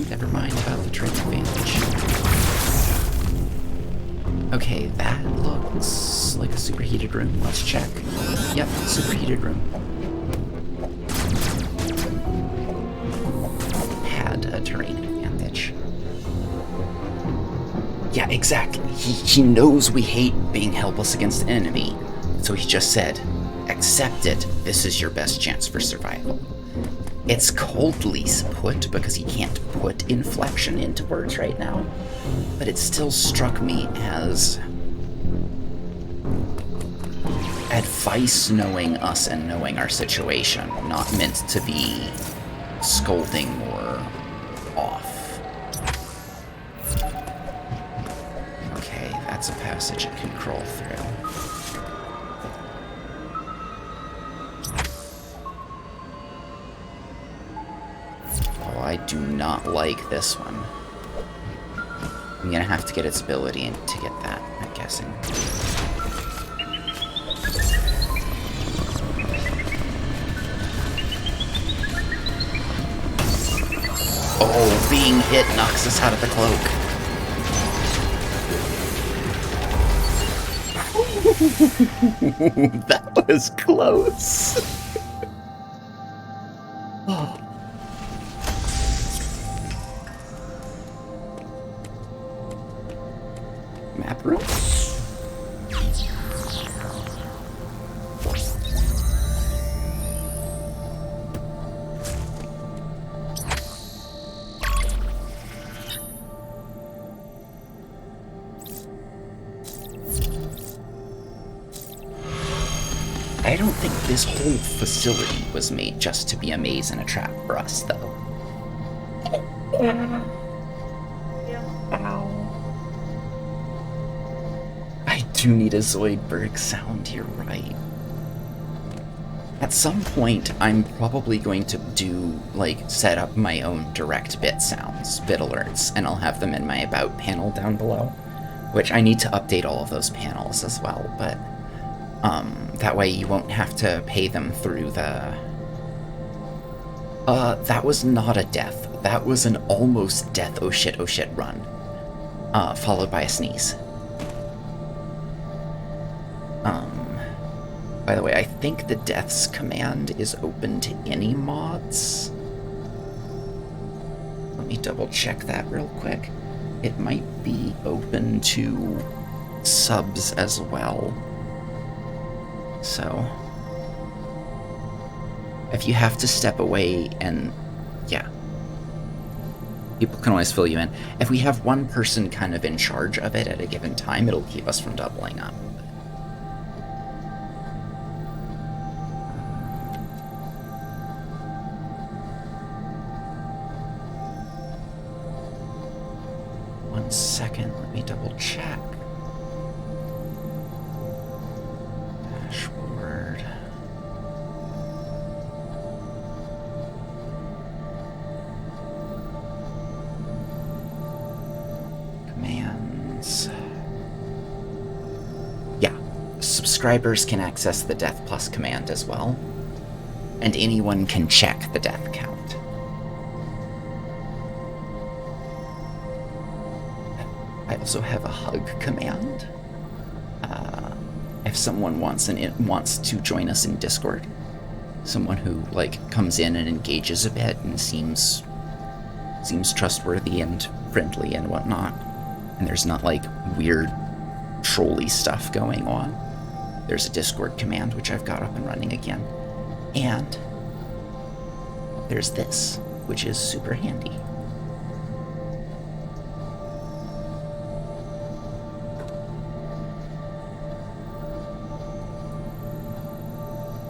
Never mind about the terrain advantage. Okay, that looks like a superheated room. Let's check. Yep, superheated room. Had a terrain advantage. Yeah, exactly. He knows we hate being helpless against an enemy, so he just said, accept it, this is your best chance for survival. It's coldly put because he can't put inflection into words right now, but it still struck me as advice knowing us and knowing our situation, not meant to be scolding or off. Okay, that's a passage it can crawl through. Oh, I do not like this one. I'm gonna have to get its ability to get that, I'm guessing. Oh, being hit knocks us out of the cloak. That was close. Oh. Map room? I don't think this whole facility was made just to be a maze and a trap for us, though. Yeah. I do need a Zoidberg sound, you're right. At some point, I'm probably going to do, like, set up my own direct bit sounds, bit alerts, and I'll have them in my About panel down below, which I need to update all of those panels as well, but that way you won't have to pay them through the... that was not a death. That was an almost death oh shit run, followed by a sneeze. By the way, I think the deaths command is open to any mods. Let me double check that real quick. It might be open to subs as well. So, if you have to step away and, yeah, people can always fill you in. If we have one person kind of in charge of it at a given time, it'll keep us from doubling up. One second, let me double check. Dashboard. Commands. Yeah, subscribers can access the Death Plus command as well, and anyone can check the death count. I also have a hug command. If someone wants to join us in Discord, someone who like comes in and engages a bit and seems trustworthy and friendly and whatnot, and there's not like weird trolly stuff going on, there's a Discord command which I've got up and running again, and there's this, which is super handy.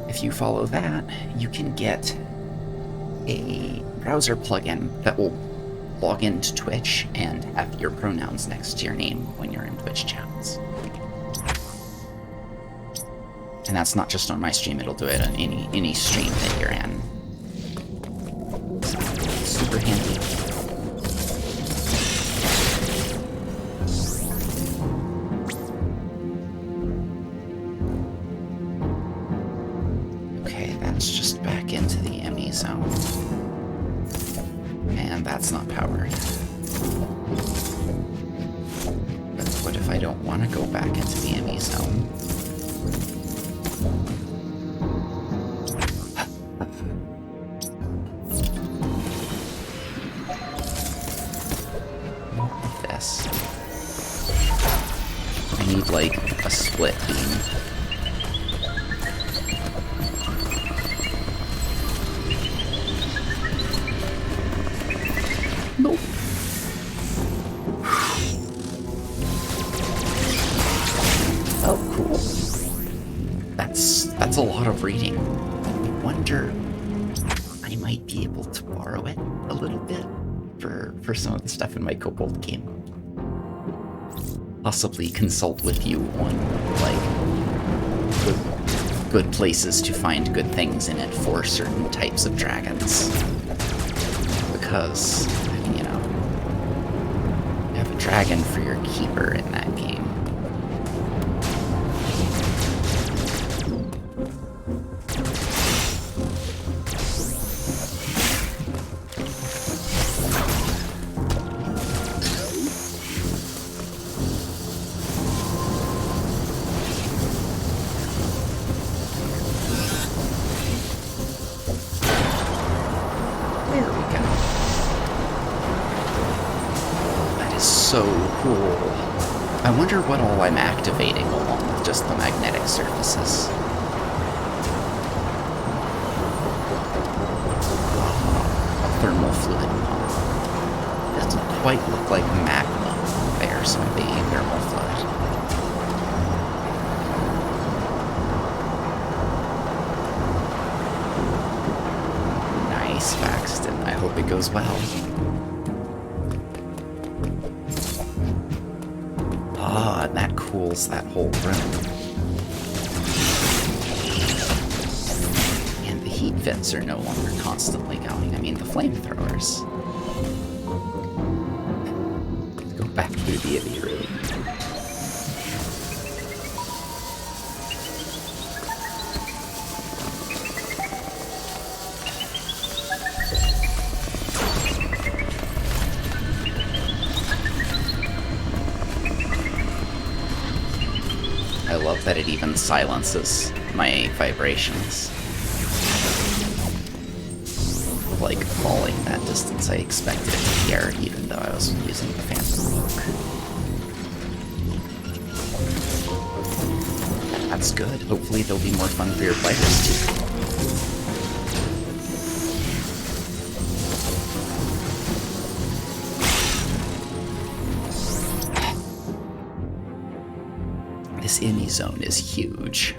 If you follow that, you can get a browser plugin that will log into Twitch and have your pronouns next to your name when you're in Twitch chats. And that's not just on my stream, it'll do it on any stream that you're in. Super handy. That's just back into the ME zone. And that's not powered. But what if I don't want to go back into the ME zone? This. I need like a split beam. That's a lot of reading. I wonder, I might be able to borrow it a little bit for some of the stuff in my Kobold game. Possibly consult with you on, like, good places to find good things in it for certain types of dragons. Because, you know, you have a dragon for your keeper in that game. So cool. I wonder what all I'm activating along with just the magnetic surfaces. Thermal fluid pump. Doesn't quite look like magma there, so maybe thermal fluid. goes well. Ah, and that cools that whole room. And the heat vents are no longer constantly going. I mean, the flamethrowers. Let's go back through the Ibby room. I love that it even silences my vibrations. Like falling that distance, I expected it to hear, even though I was using the Phantom Rook. That's good. Hopefully there'll be more fun for your players too. This Emmy zone is huge.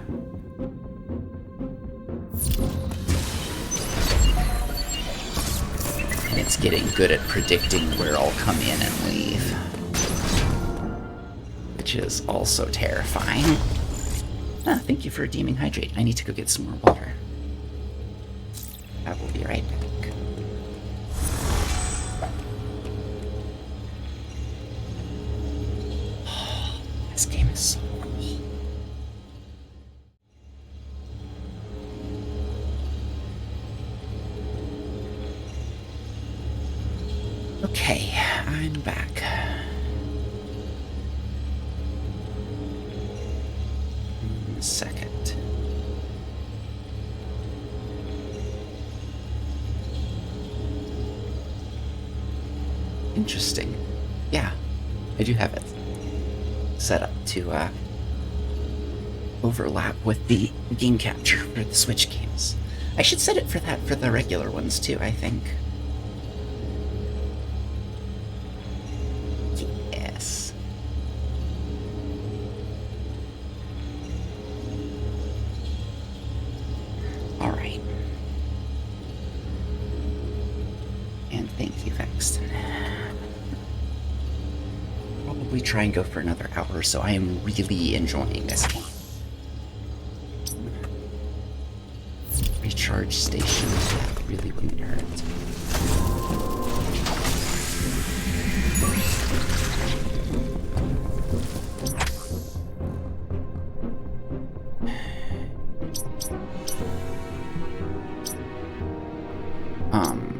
And it's getting good at predicting where I'll come in and leave. Which is also terrifying. Ah, thank you for redeeming Hydrate. I need to go get some more water. I will be right back. This game is so cool. Okay, I'm back. A second. Interesting. Yeah, I do have it set up to overlap with the game capture for the Switch games. I should set it for that for the regular ones too, I think. Yes. Alright. And thank you, Vexton. Probably try and go for another hour, so I am really enjoying this game. Recharge station, that really wouldn't hurt.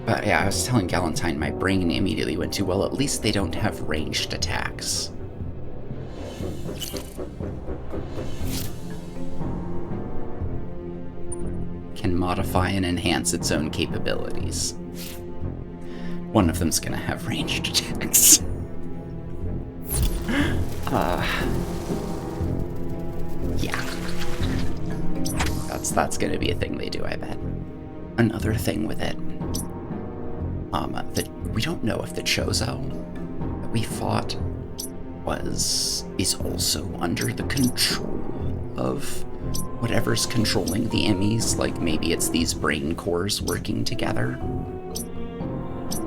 But yeah, I was telling Galentine, my brain immediately went to, well, at least they don't have ranged attacks. Can modify and enhance its own capabilities. One of them's gonna have ranged attacks. Yeah. That's gonna be a thing they do, I bet. Another thing with it, that we don't know if the Chozo that we fought is also under the control of whatever's controlling the Emmys. Like, maybe it's these brain cores working together,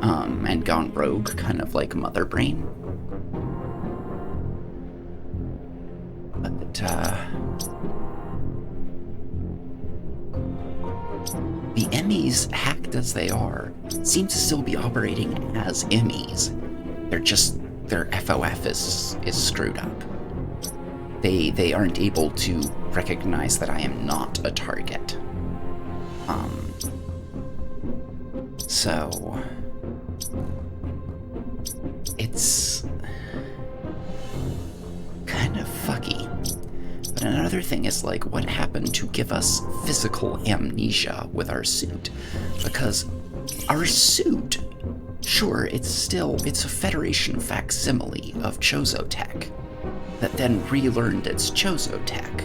and gone rogue, kind of like Mother Brain. But, the Emmys, hacked as they are, seem to still be operating as Emmys. They're just, their FOF is screwed up. They aren't able to recognize that I am not a target. So it's kind of fucky. But another thing is, like, what happened to give us physical amnesia with our suit? Because our suit, sure, it's a Federation facsimile of Chozo tech that then relearned its Chozo tech.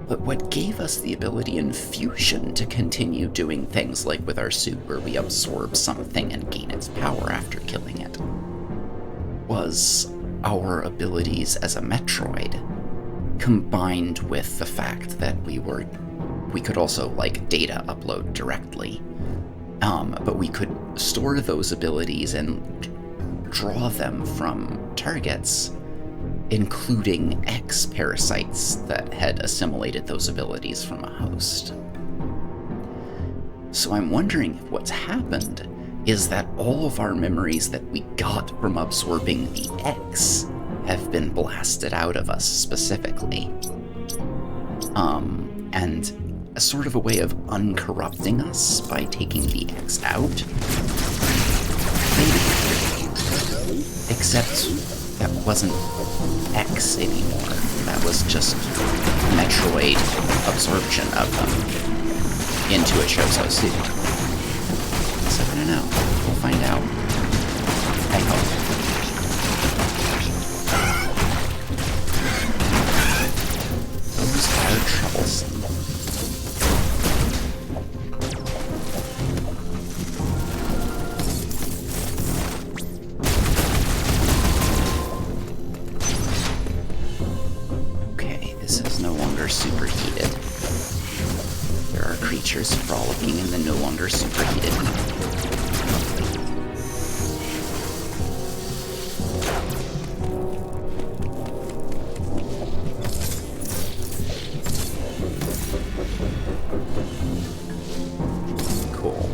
But what gave us the ability in Fusion to continue doing things like with our suit, where we absorb something and gain its power after killing it, was our abilities as a Metroid, combined with the fact that we could also, like, data upload directly But we could store those abilities and draw them from targets, including X parasites that had assimilated those abilities from a host. So I'm wondering if what's happened is that all of our memories that we got from absorbing the X have been blasted out of us specifically. And a sort of a way of uncorrupting us by taking the X out. Maybe. Except that wasn't X anymore. That was just Metroid absorption of them into a Chozo suit. So I don't know. We'll find out. I hope. Those are troublesome. Superheated. There are creatures frolicking in the no longer superheated mode. Cool.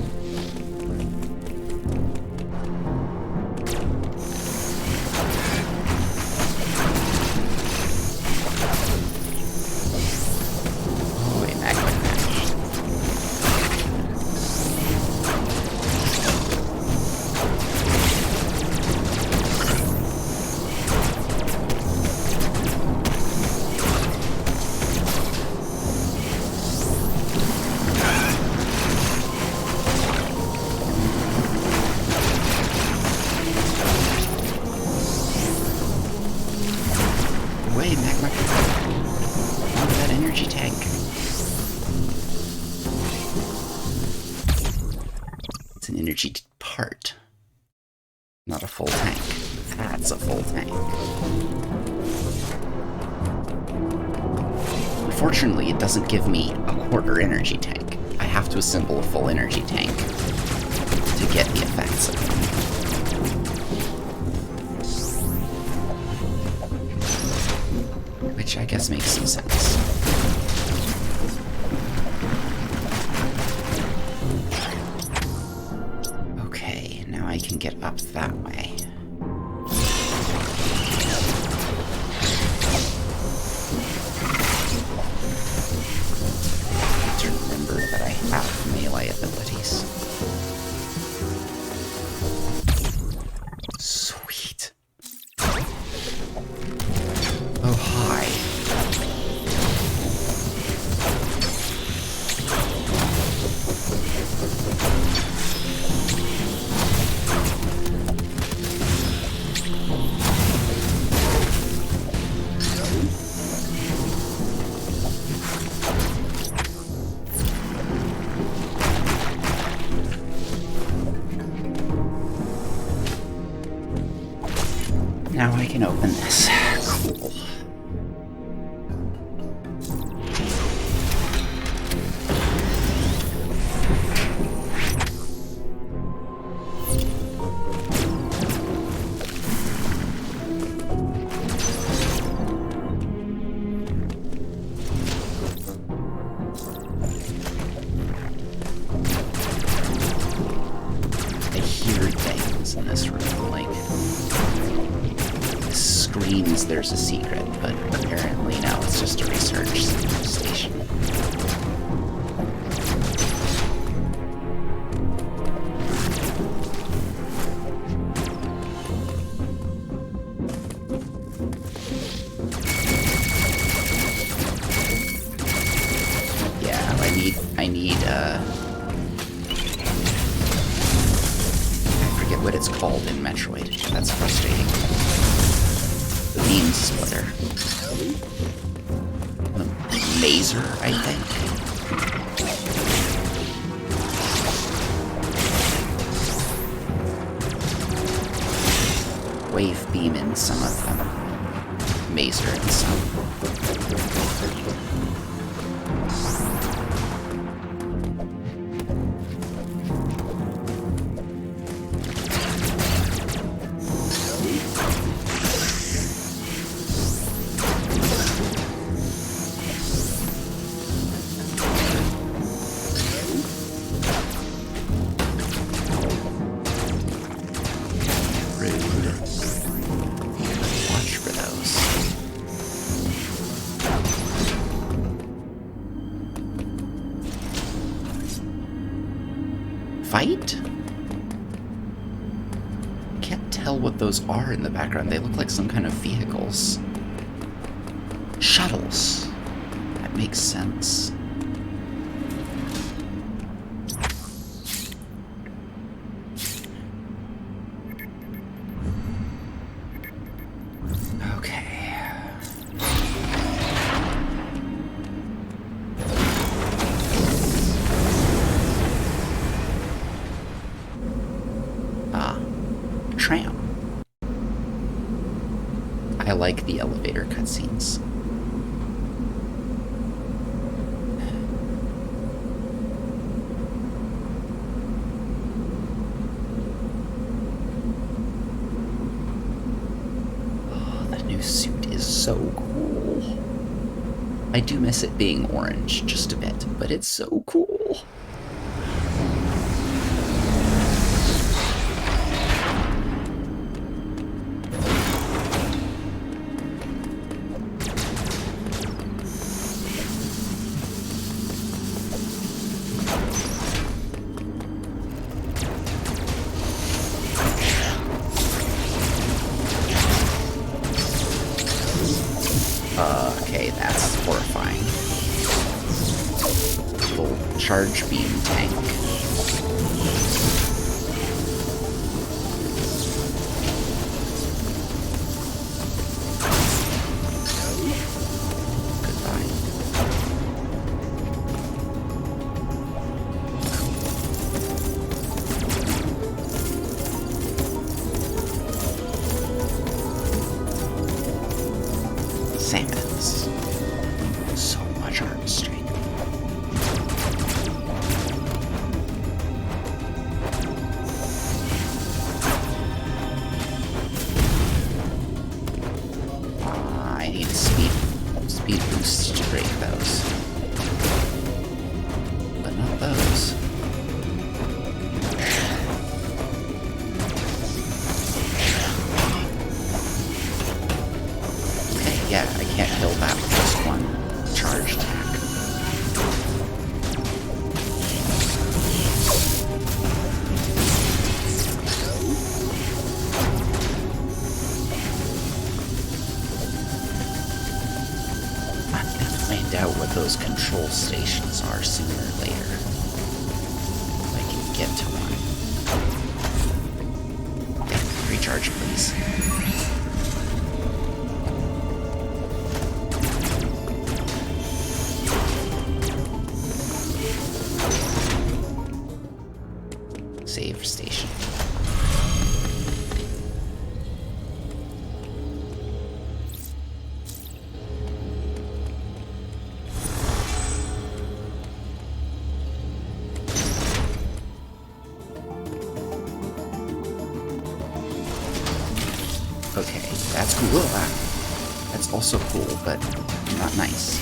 Part, not a full tank. That's a full tank. Unfortunately, it doesn't give me a quarter energy tank. I have to assemble a full energy tank to get the effects of them. Which I guess makes some sense. I can get up that way. To remember that I have melee abilities. Sweet. Oh, hi. Now I can open this. Cool. I hear things in this room, like screams there's a secret, but apparently no, it's just a research station. Yeah, I need I forget what it's called in Metroid. That's frustrating. The beam splitter. The laser, I think. Wave beam in some of them. Mazer in some. fight? Can't tell what those are in the background. They look like some kind of vehicles. Shuttles. That makes sense. Okay. Ah, tram. I like the elevator cutscenes. Suit is so cool. I do miss it being orange just a bit, but it's so cool. Okay, that's horrifying. Little charge beam tank. Goodbye. Samus. So much artistry. I need a speed boost to break those. But not those. Okay, yeah, I can't kill that with just one charge attack. I'm gonna find out what those control stations are sooner or later. If I can get to one. Okay, recharge, please. Save station. Okay, that's cool. That's also cool, but not nice.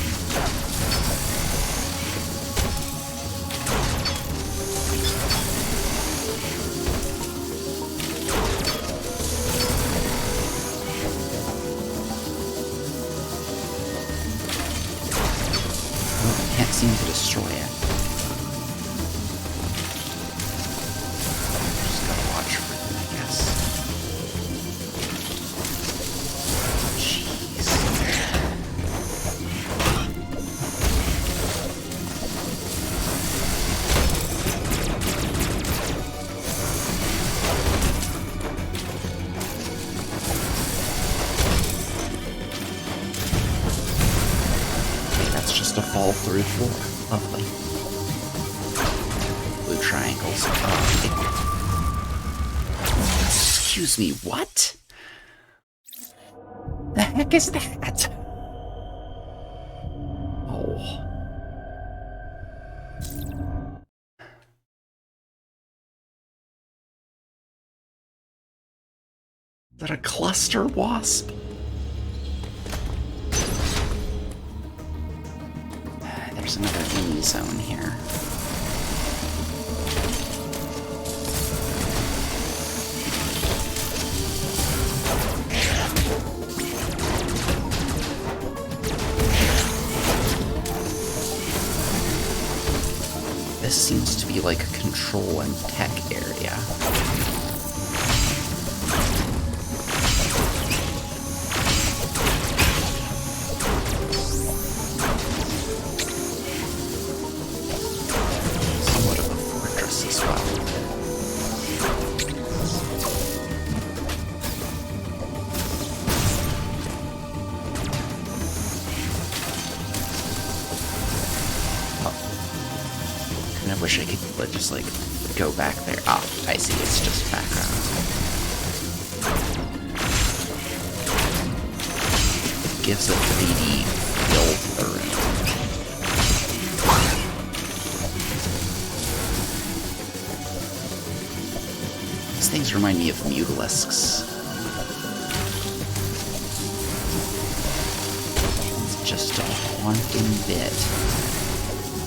Can't seem to destroy it. Just gotta watch for them, I guess. Jeez. That's just a fall through floor. Lovely. Blue triangles. Excuse me, what? The heck is that? Oh. Is that a cluster wasp? There's another mini zone here. this seems to be like a control and tech area. Somewhat of a fortress as well. I wish I could just like go back there. Ah, I see, it's just background. It gives a 3D feel to the room. These things remind me of mutilisks. It's just a haunting bit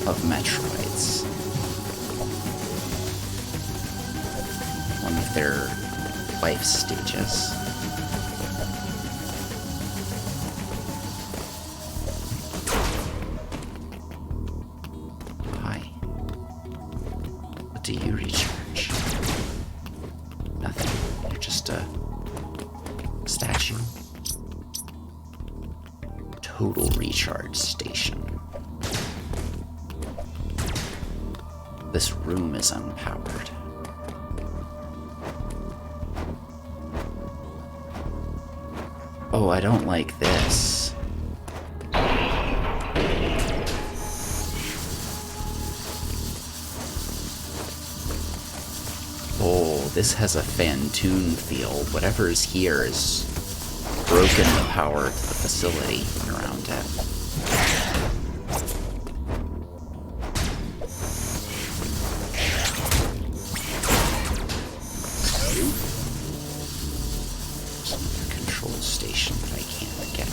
of Metroids. One of their life stages. Hi. What do you recharge? Nothing. You're just a statue. Total recharge station. This room is unpowered. Oh, I don't like this. Oh, this has a Phantoon feel. Whatever is here is broken the power to the facility around it. Station that I can't get to.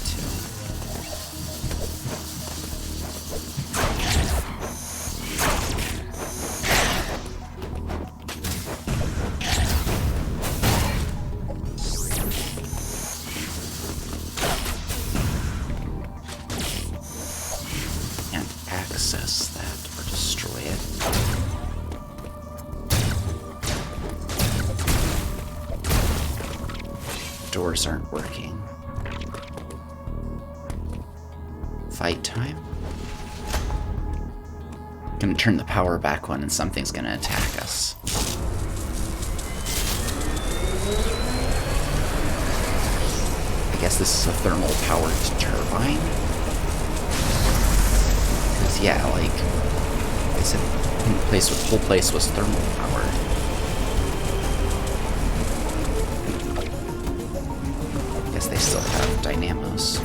Can't access that or destroy it. Doors aren't working. Fight time? Gonna turn the power back on and something's gonna attack us. I guess this is a thermal powered turbine? Because yeah, like I said, the whole place was thermal powered. Guess they still have dynamos.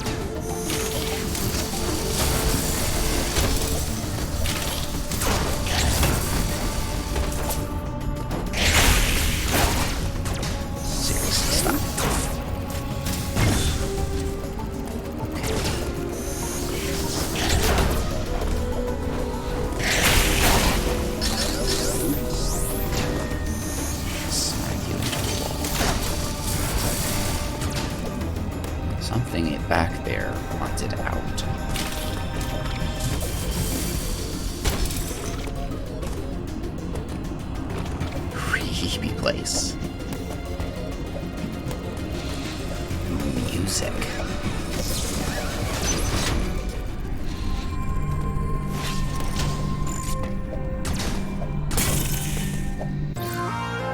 Something back there wanted out. Creepy place. Music.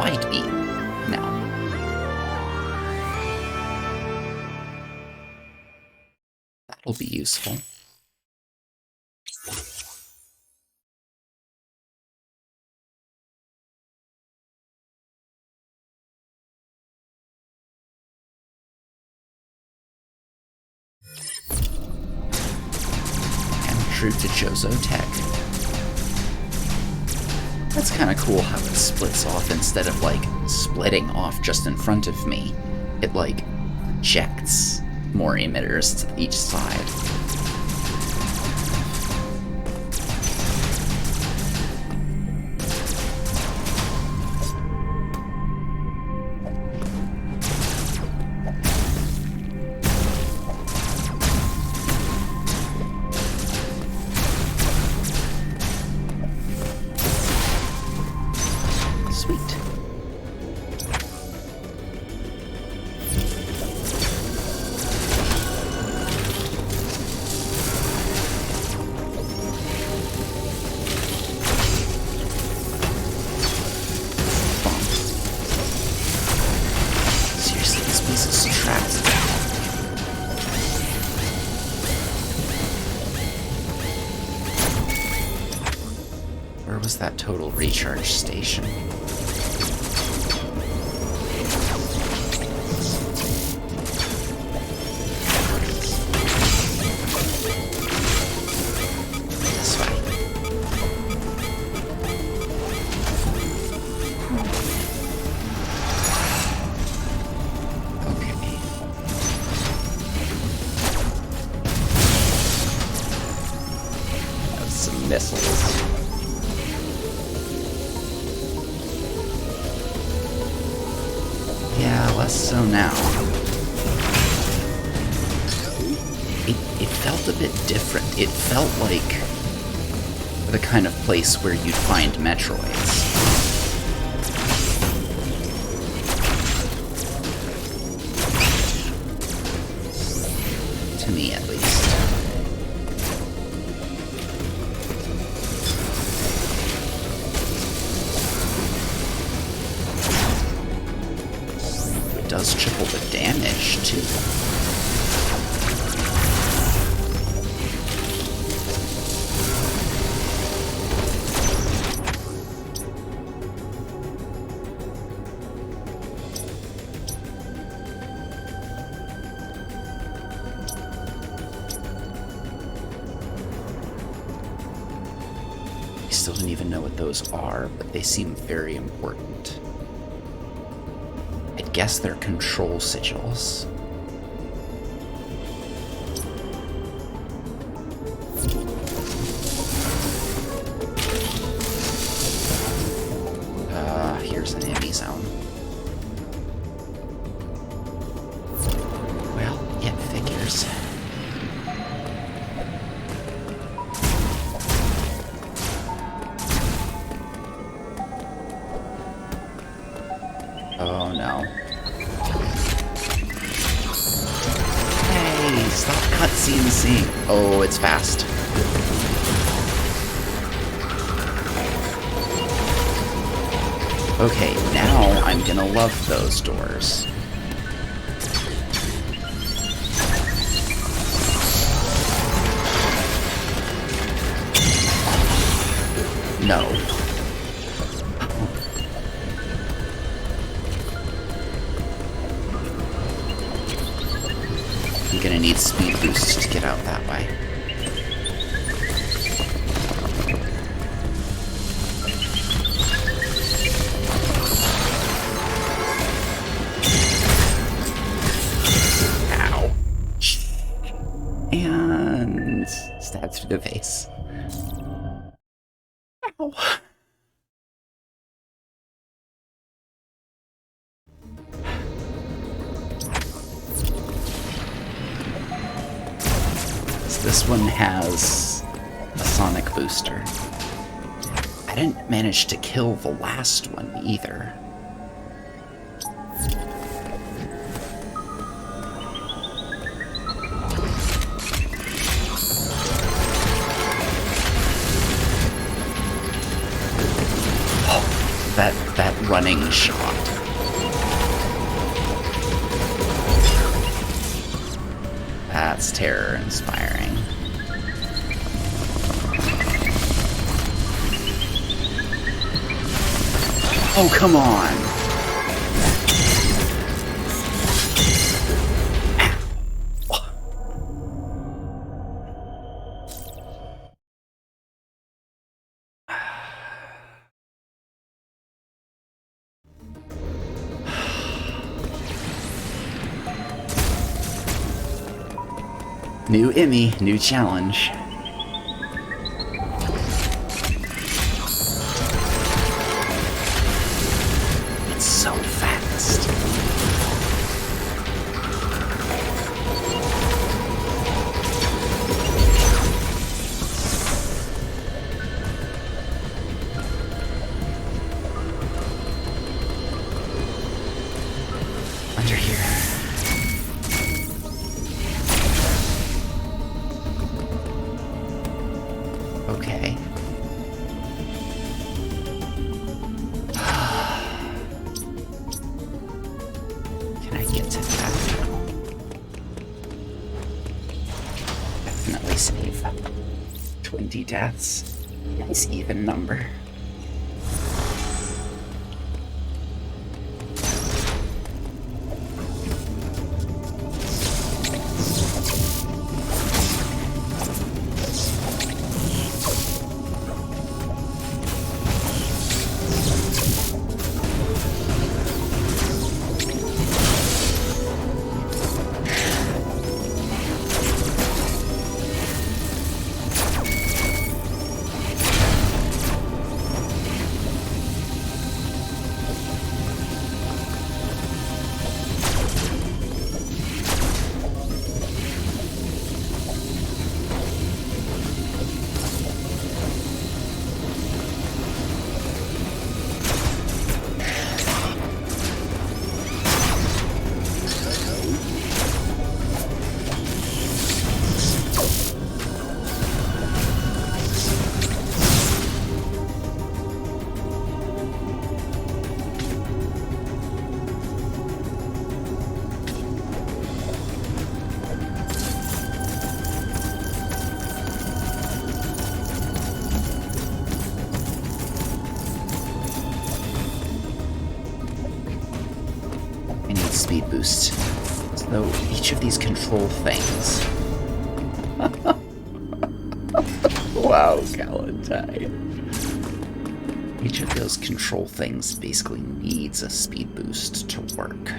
Light beam. No. That'll be useful. And true to Jozo Tech. That's kind of cool how it splits off instead of like splitting off just in front of me. It like projects more emitters to each side. Where was that total recharge station? This way. Okay. Have some missiles. Yeah, less so now. It felt a bit different. It felt like the kind of place where you'd find Metroids. To me, at least. It does triple the damage, too. I still don't even know what those are, but they seem very important. I'd guess they're control sigils. Here's an enemy zone. Well, it figures. Oh no. Hey, stop cutscene scene. Oh, it's fast. Okay, now I'm gonna love those doors. No. I'm gonna need speed boost to get out that way. Ow. And stab through the face. Ow. This one has a sonic booster. I didn't manage to kill the last one either. Oh, that running shot. That's terror-inspiring. Oh, come on! New Emmy, new challenge. It's so fast. Under here. Okay. Can I get to that? Definitely save. 20 deaths. Nice even number. speed boost. So each of these control things. Wow, Galentine. Each of those control things basically needs a speed boost to work.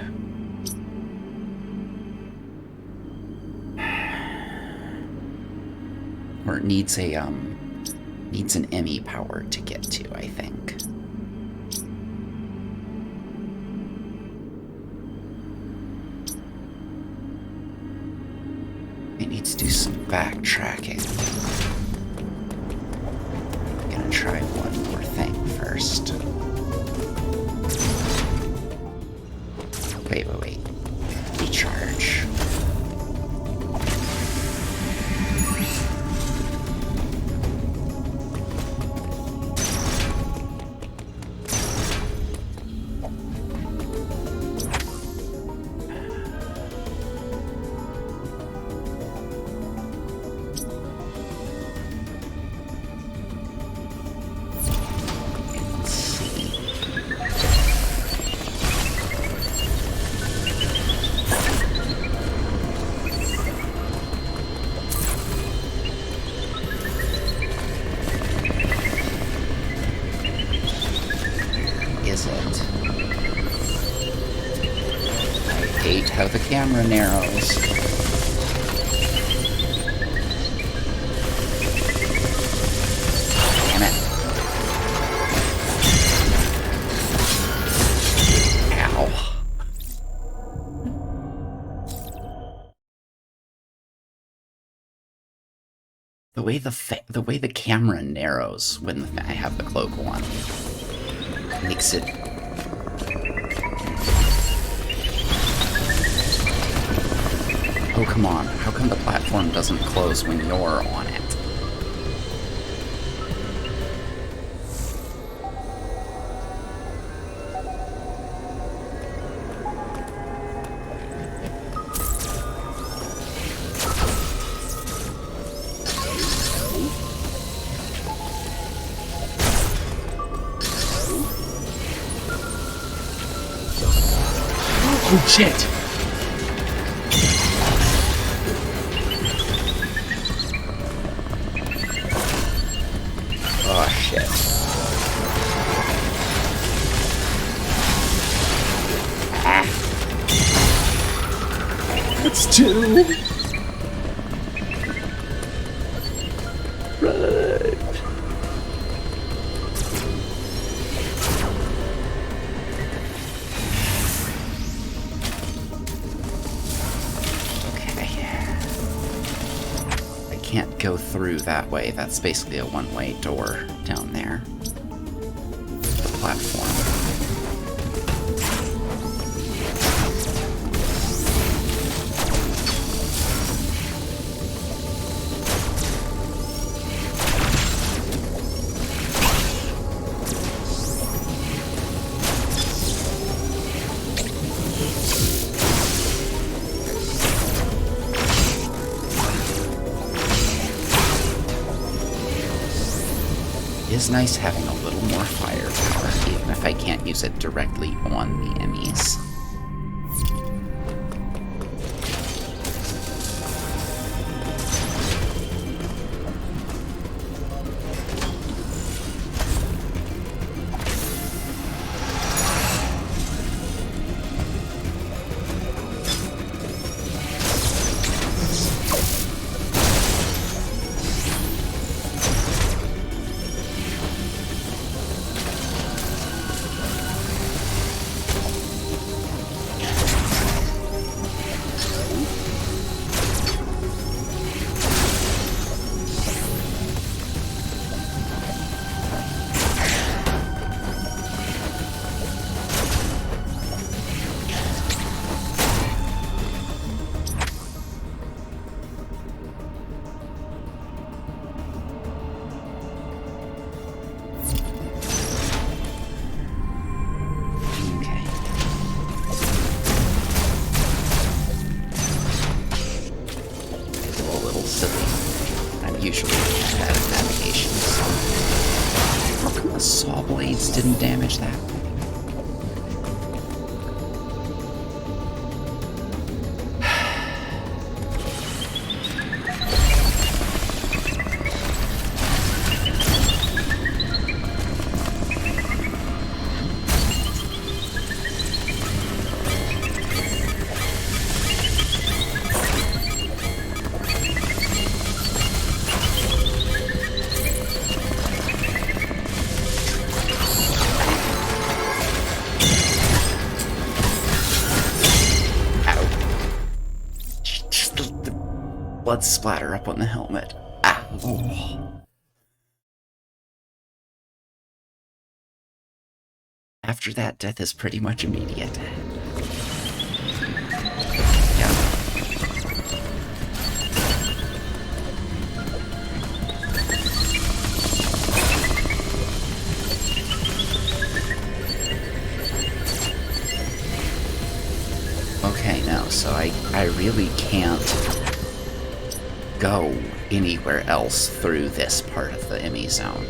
Or it needs an ME power to get to, I think. It needs to do some backtracking. I'm gonna try one more thing first. Wait. Recharge. How the camera narrows. Damn it. Ow. The way the camera narrows when I have the cloak on makes it. Oh, come on. How come the platform doesn't close when you're on it? Oh, shit! Oh, shit. Ah. It's two. Right. Can't go through that way. That's basically a one-way door down there. The platform. It's nice having a little more firepower, even if I can't use it directly on the enemies. Didn't damage that. blood splatter up on the helmet. Ah, oh. After that, death is pretty much immediate. Yeah. Okay, no, so I really can't go anywhere else through this part of the Emmy zone.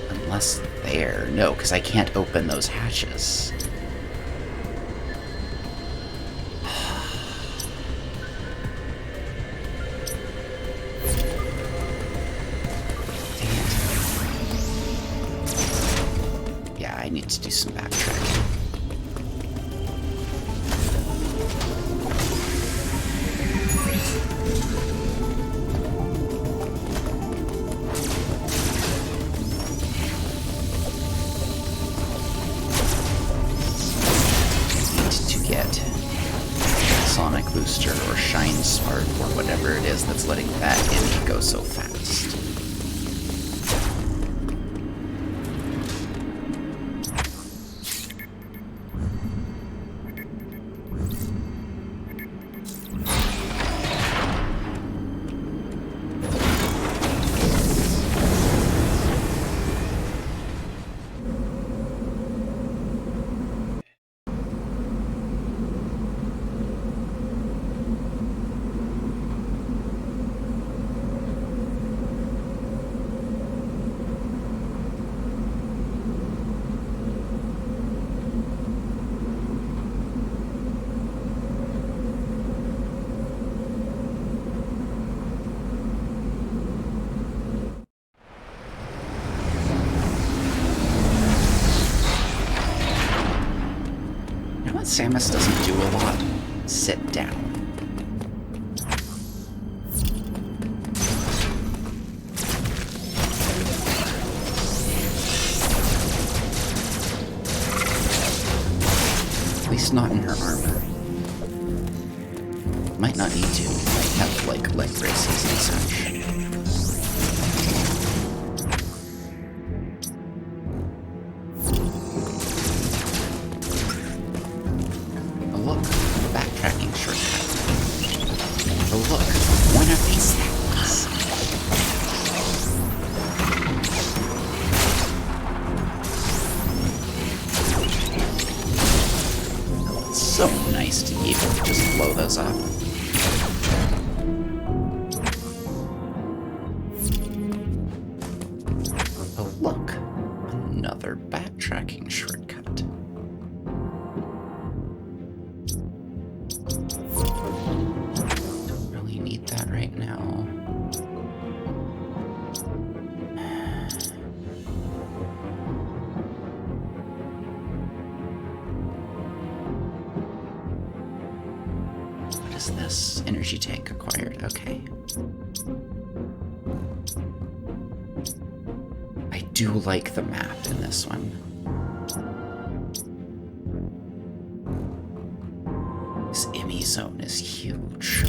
Unless there. No, because I can't open those hatches. Dang it. Yeah, I need to do some backtracking. Booster or Shine Spark or whatever it is that's letting that Emmy go so fast. Samus doesn't do a lot. Sit down. At least not in her armor. Might not need to. Might have, like, leg braces and such. This energy tank acquired. Okay. I do like the map in this one. This Emmy zone is huge.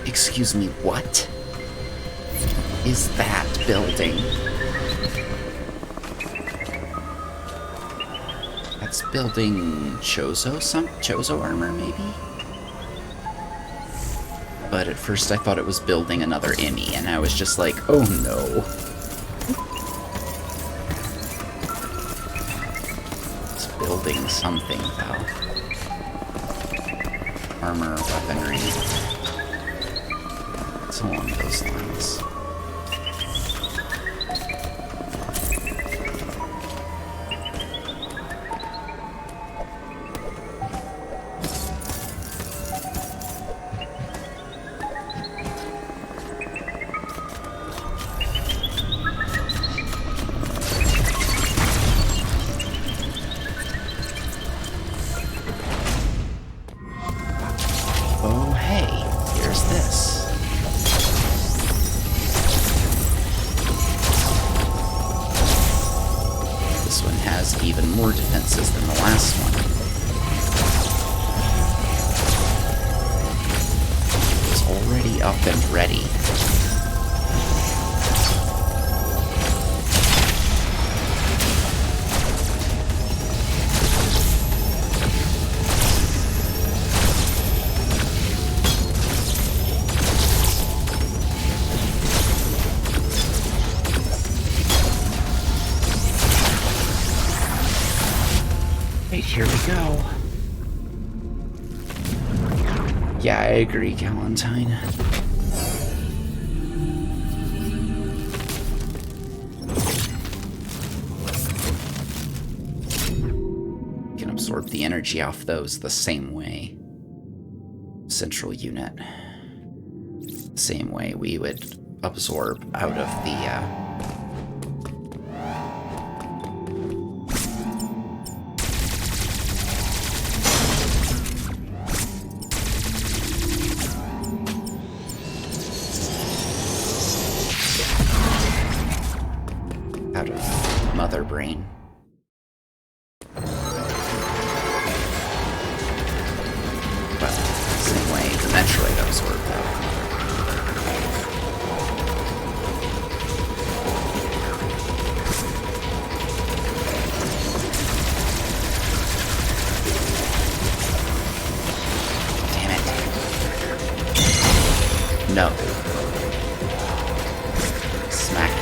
Excuse me, what is that building? That's building Chozo armor, maybe? But at first I thought it was building another Emmy, and I was just like, oh no. It's building something, though. Armor, weaponry. Along those lines. even more defenses than the last one. It was already up and ready. Here we go. Yeah, I agree, Galentine. Can absorb the energy off those the same way. Central unit. Same way we would absorb out of the, Mother Brain. But same way the Metroid absorbed that. Damn it. No. Smack.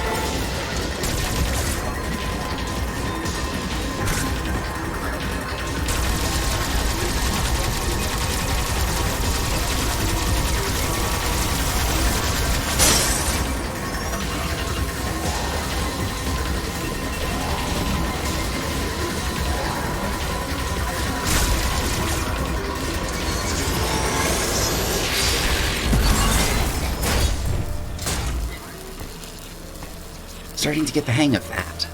Starting to get the hang of that.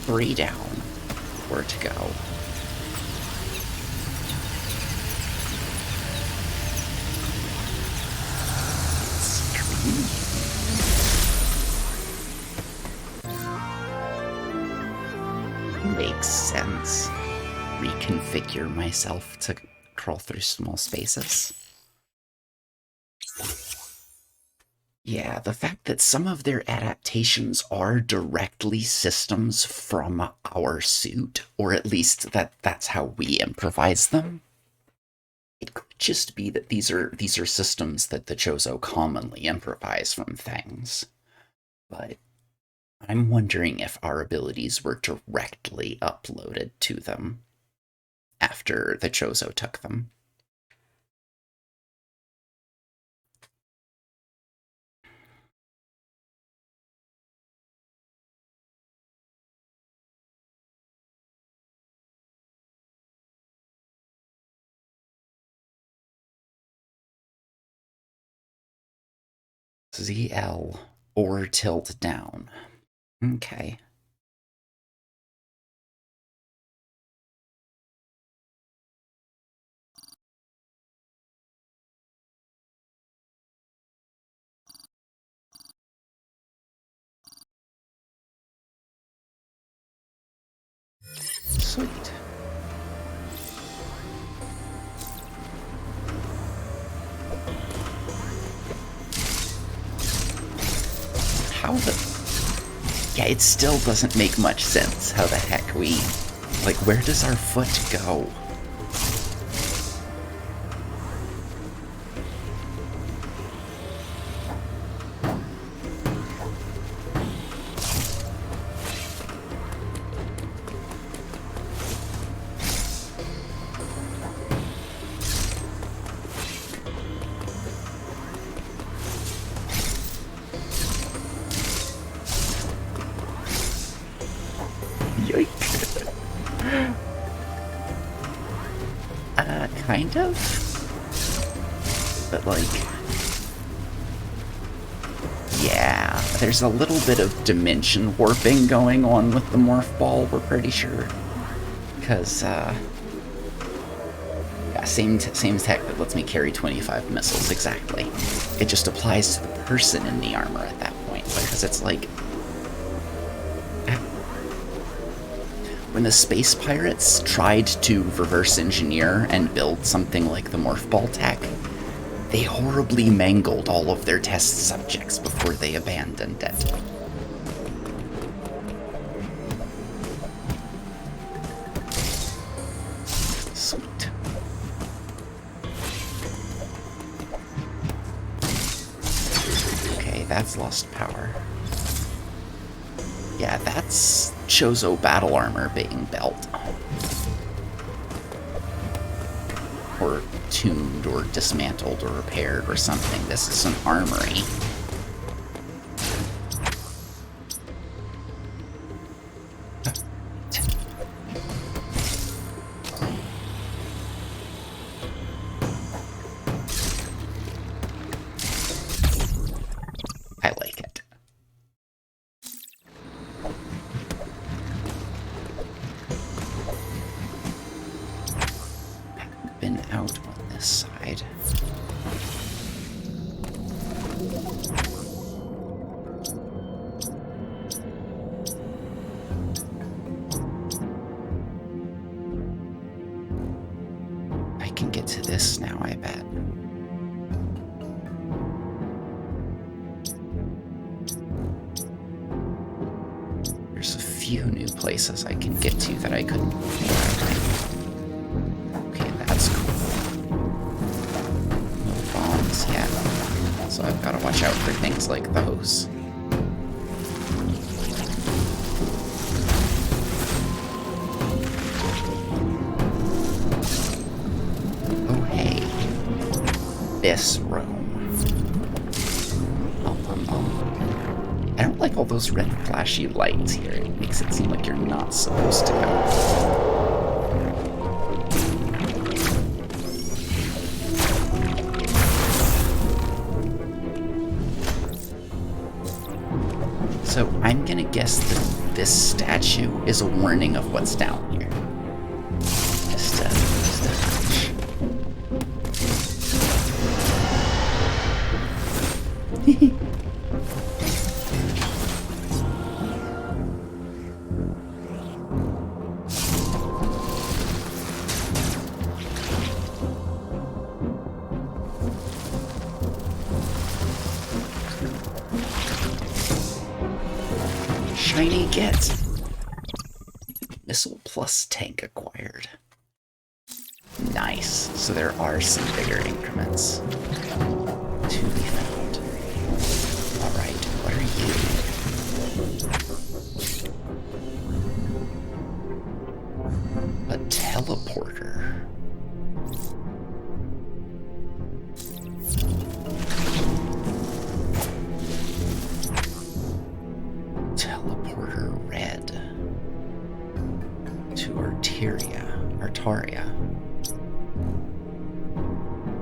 3 down. Where to go? Makes sense. Reconfigure myself to crawl through small spaces. Yeah, the fact that some of their adaptations are directly systems from our suit, or at least that's how we improvise them. It could just be that these are systems that the Chozo commonly improvise from things. But I'm wondering if our abilities were directly uploaded to them after the Chozo took them. ZL or tilt down. Okay. Sweet. How the... Yeah, it still doesn't make much sense how the heck we... Like, where does our foot go? Kind of? But like... Yeah, there's a little bit of dimension warping going on with the morph ball, we're pretty sure. Because, yeah, same tech that lets me carry 25 missiles, exactly. It just applies to the person in the armor at that point, because it's like... when the space pirates tried to reverse engineer and build something like the morph ball tech, they horribly mangled all of their test subjects before they abandoned it. Sweet. Okay, that's lost power. Yeah, that's Chozo battle armor being built. Or tuned, or dismantled, or repaired, or something. This is an armory. I like it. Been out on this side. I can get to this now, I bet. There's a few new places I can get to that I couldn't. Okay, that's cool. No bombs yet, so I've got to watch out for things like those. Oh hey, this room. I don't like all those red flashy lights here. It makes it seem like you're not supposed to go. So I'm gonna guess that this statue is a warning of what's down here. Just a hunch. Shiny get. Missile plus tank acquired. Nice. So there are some bigger increments to be found. Alright, what are you? A teleporter. Teleporter red to Artaria.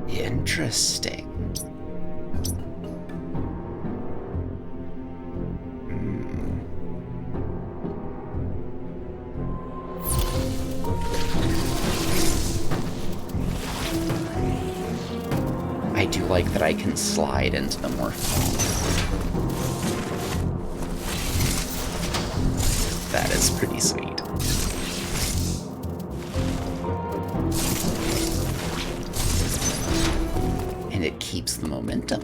Interesting. I do like that I can slide into the morph. That is pretty sweet. And it keeps the momentum.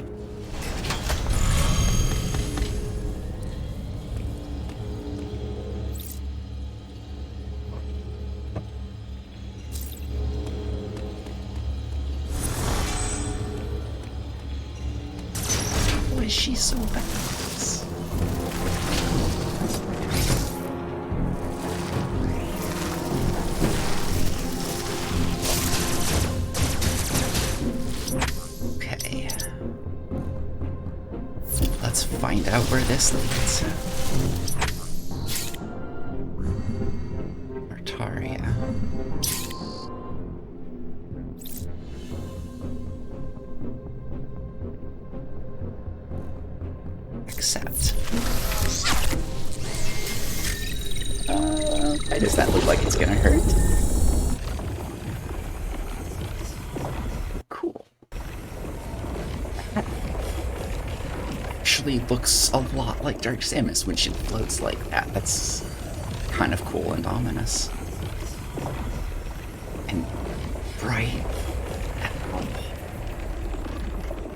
Why is she so bad? Let's find out where this leads. Artaria. Accept. Why does that look like it's gonna hurt? Actually looks a lot like Dark Samus when she floats like that. That's kind of cool and ominous. And bright and humble.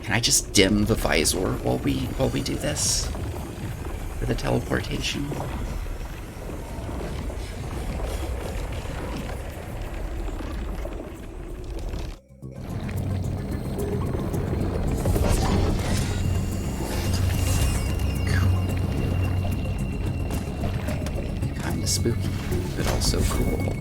Can I just dim the visor while we do this? For the teleportation? Kinda spooky, but also cool.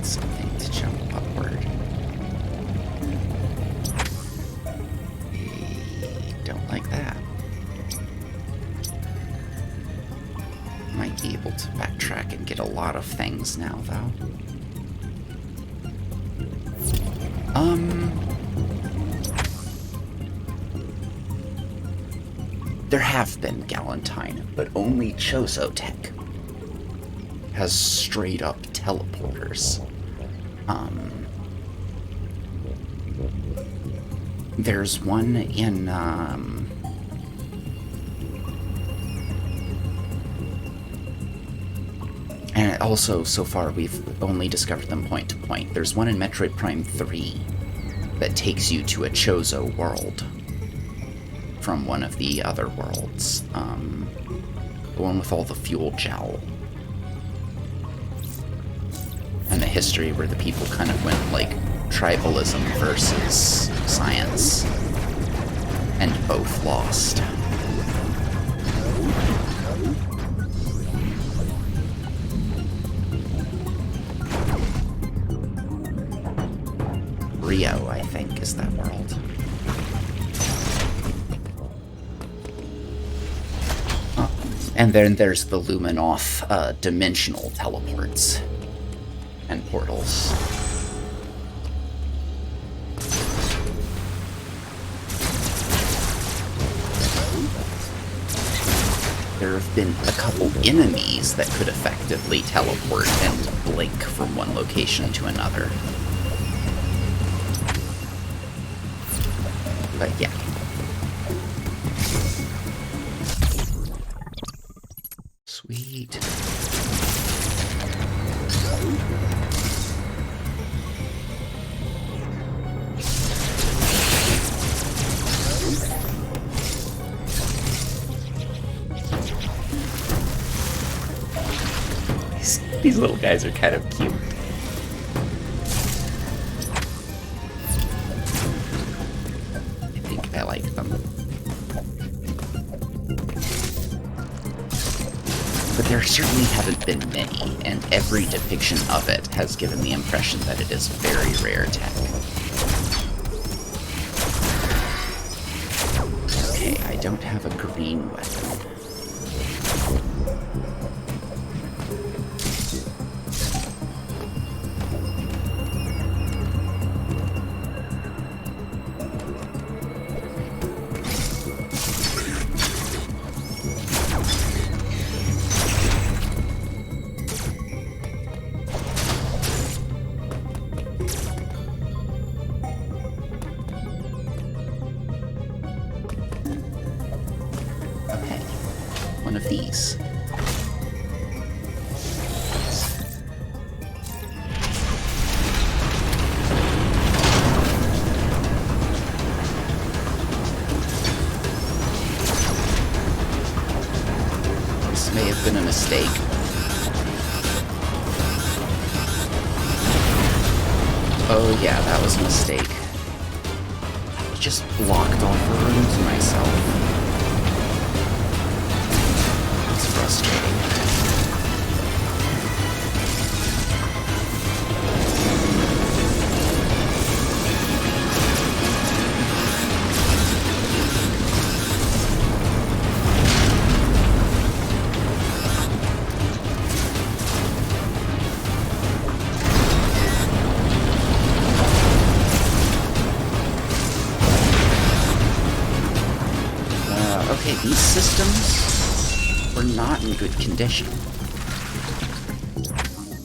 Something to jump upward. Don't like that. Might be able to backtrack and get a lot of things now, though. There have been Galentine, but only Chosotech has straight up teleporters. There's one in, and also, so far, we've only discovered them point to point. There's one in Metroid Prime 3 that takes you to a Chozo world from one of the other worlds. The one with all the fuel gel. And the history where the people kind of went, like, tribalism versus science. And both lost. Rio, I think, is that world. And then there's the Luminoth dimensional teleports and portals. There have been a couple enemies that could effectively teleport and blink from one location to another. But yeah. Sweet. These little guys are kind of cute. I think I like them. But there certainly haven't been many, and every depiction of it has given the impression that it is very rare tech. Okay, I don't have a green weapon. One of these. This may have been a mistake. Oh yeah, that was a mistake. I just blocked off a room to myself. Frustrating. Okay, these systems were not in good condition.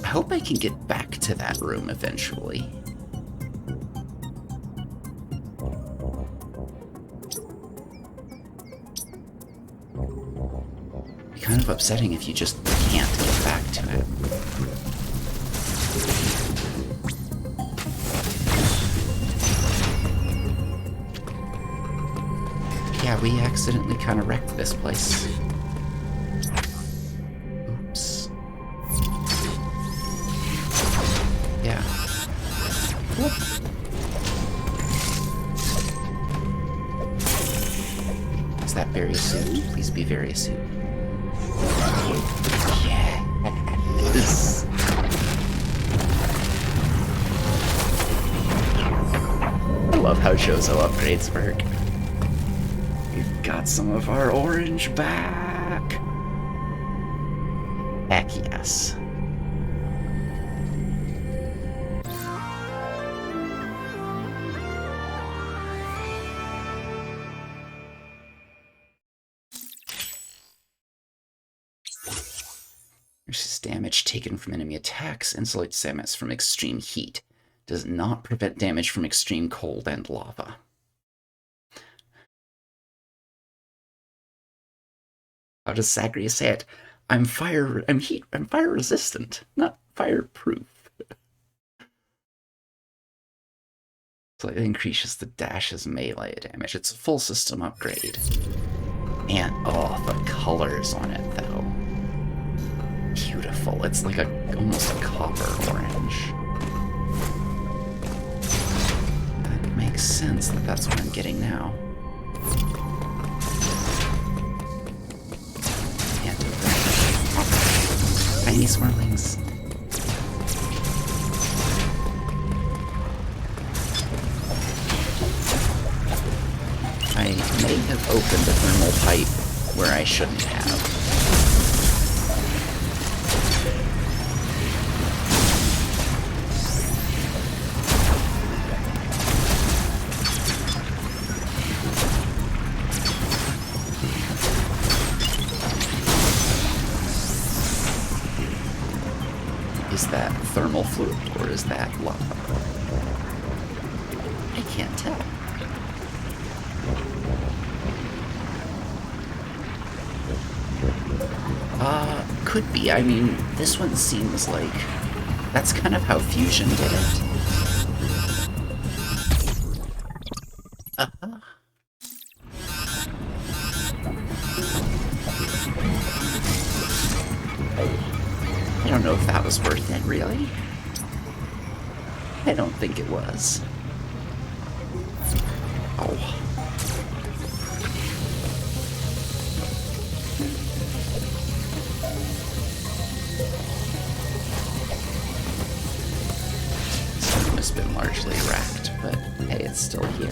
I hope I can get back to that room eventually. kind of upsetting if you just can't get back to it. Yeah, we accidentally kind of wrecked this place. Oops. Yeah. Whoop. Is that very soon? Please be very soon. Yes. I love how Jozo upgrades work. We've got some of our orange back. Heck yes. Versus damage taken from enemy attacks insulates Samus from extreme heat. Does not prevent damage from extreme cold and lava. How does Zagreus say it? I'm fire resistant, not fireproof. Slightly increases the dash's melee damage. It's a full system upgrade. And oh, the colors on it though. Beautiful. It's like almost a copper orange. That makes sense that that's what I'm getting now. And tiny swirlings. I may have opened a thermal pipe where I shouldn't have. Is that thermal fluid or is that lava? I can't tell. Could be. I mean, this one seems like that's kind of how Fusion did it. I don't know if that was worth it, really. I don't think it was. Oh. Has been largely wrecked, but hey, it's still here.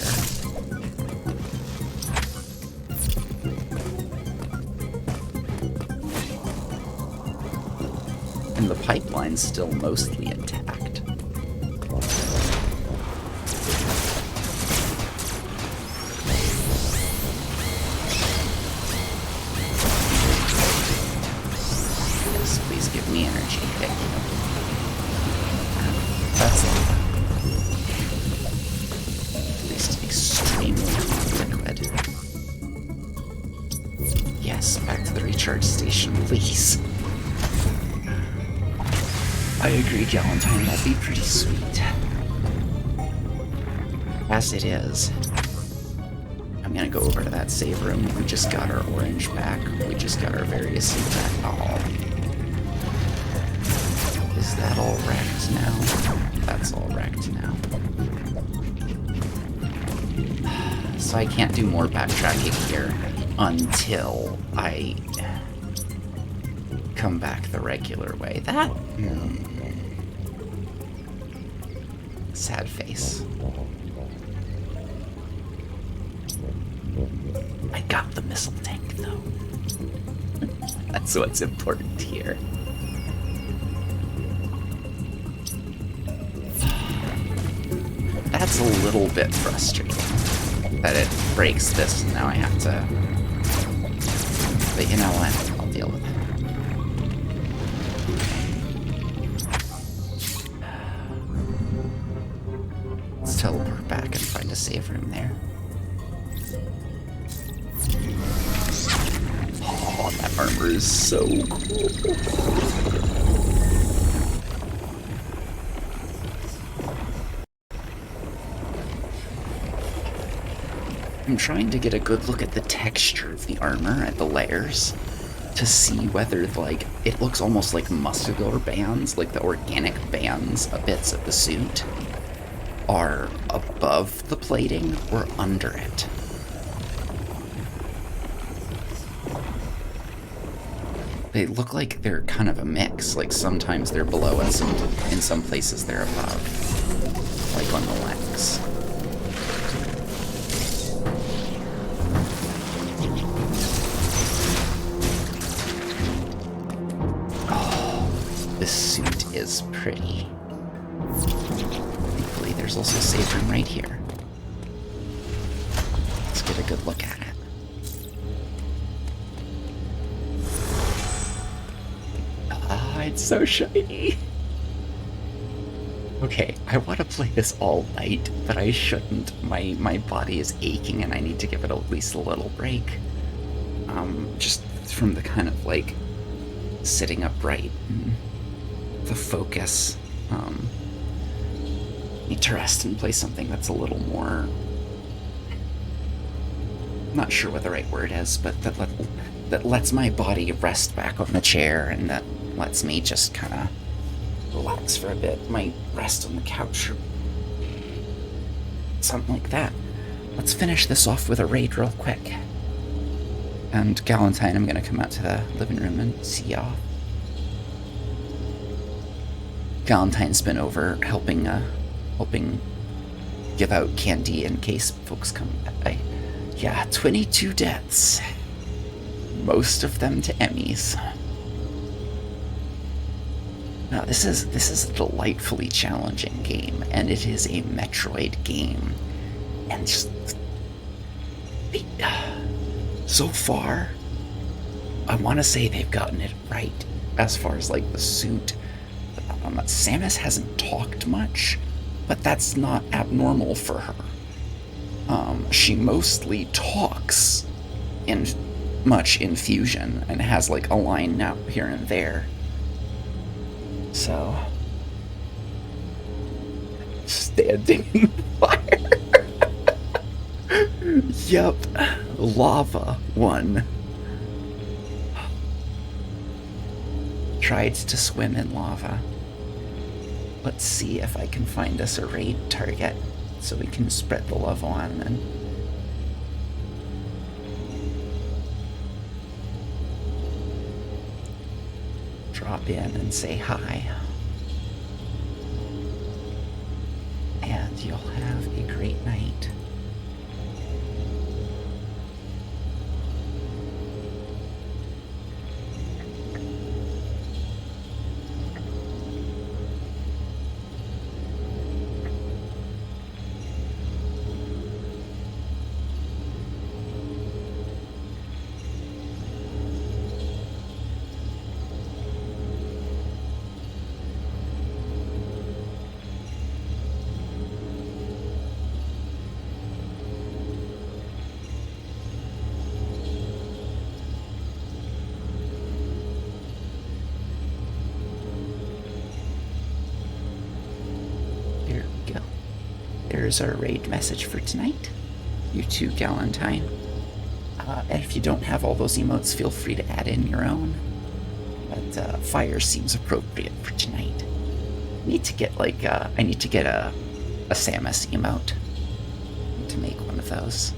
And the pipeline's still mostly intact. Yes, please give me energy. Thank you. That's all. Extremely liquid. Yes, back to the recharge station, please. I agree, Galentine, that'd be pretty sweet. As it is. I'm gonna go over to that save room. We just got our orange back. We just got our various back. Oh. Is that all wrecked now? That's all wrecked now. So I can't do more backtracking here until I come back the regular way. That... sad face. I got the missile tank, though. That's what's important here. That's a little bit frustrating. That it breaks this, and now I have to... But you know what? I'll deal with it. Let's teleport back and find a save room there. Oh, that armor is so cool. I'm trying to get a good look at the texture of the armor, at the layers, to see whether, like, it looks almost like muscular bands, like the organic bands, bits of the suit, are above the plating or under it. They look like they're kind of a mix, like sometimes they're below and in some places they're above, like on the legs. This suit is pretty. Thankfully, there's also a save room right here. Let's get a good look at it. Ah, it's so shiny. Okay, I want to play this all night, but I shouldn't. My body is aching and I need to give it at least a little break. Just from the kind of, like, sitting upright and the focus. Need to rest and play something that's a little more, not sure what the right word is, but that lets my body rest back on the chair and that lets me just kind of relax for a bit. Might rest on the couch or something like that. Let's finish this off with a raid real quick. And Galentine, I'm gonna come out to the living room and see y'all. Galentine's been over helping give out candy in case folks come by. Yeah, 22 deaths. Most of them to Emmys. Now this is a delightfully challenging game, and it is a Metroid game. And just so far, I want to say they've gotten it right as far as, like, the suit. Samus hasn't talked much, but that's not abnormal for her. She mostly talks much in Fusion and has, like, a line now here and there. So, standing in fire. Yup, lava one. Tried to swim in lava. Let's see if I can find us a raid target so we can spread the love on and drop in and say hi. And you'll have a great night. There's our raid message for tonight. You too, Galentine. And if you don't have all those emotes, feel free to add in your own. But fire seems appropriate for tonight. I need to get, like, a Samus emote. I need to make one of those.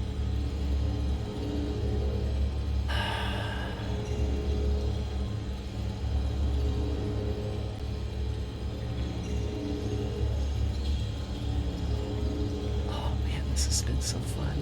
This has been so fun.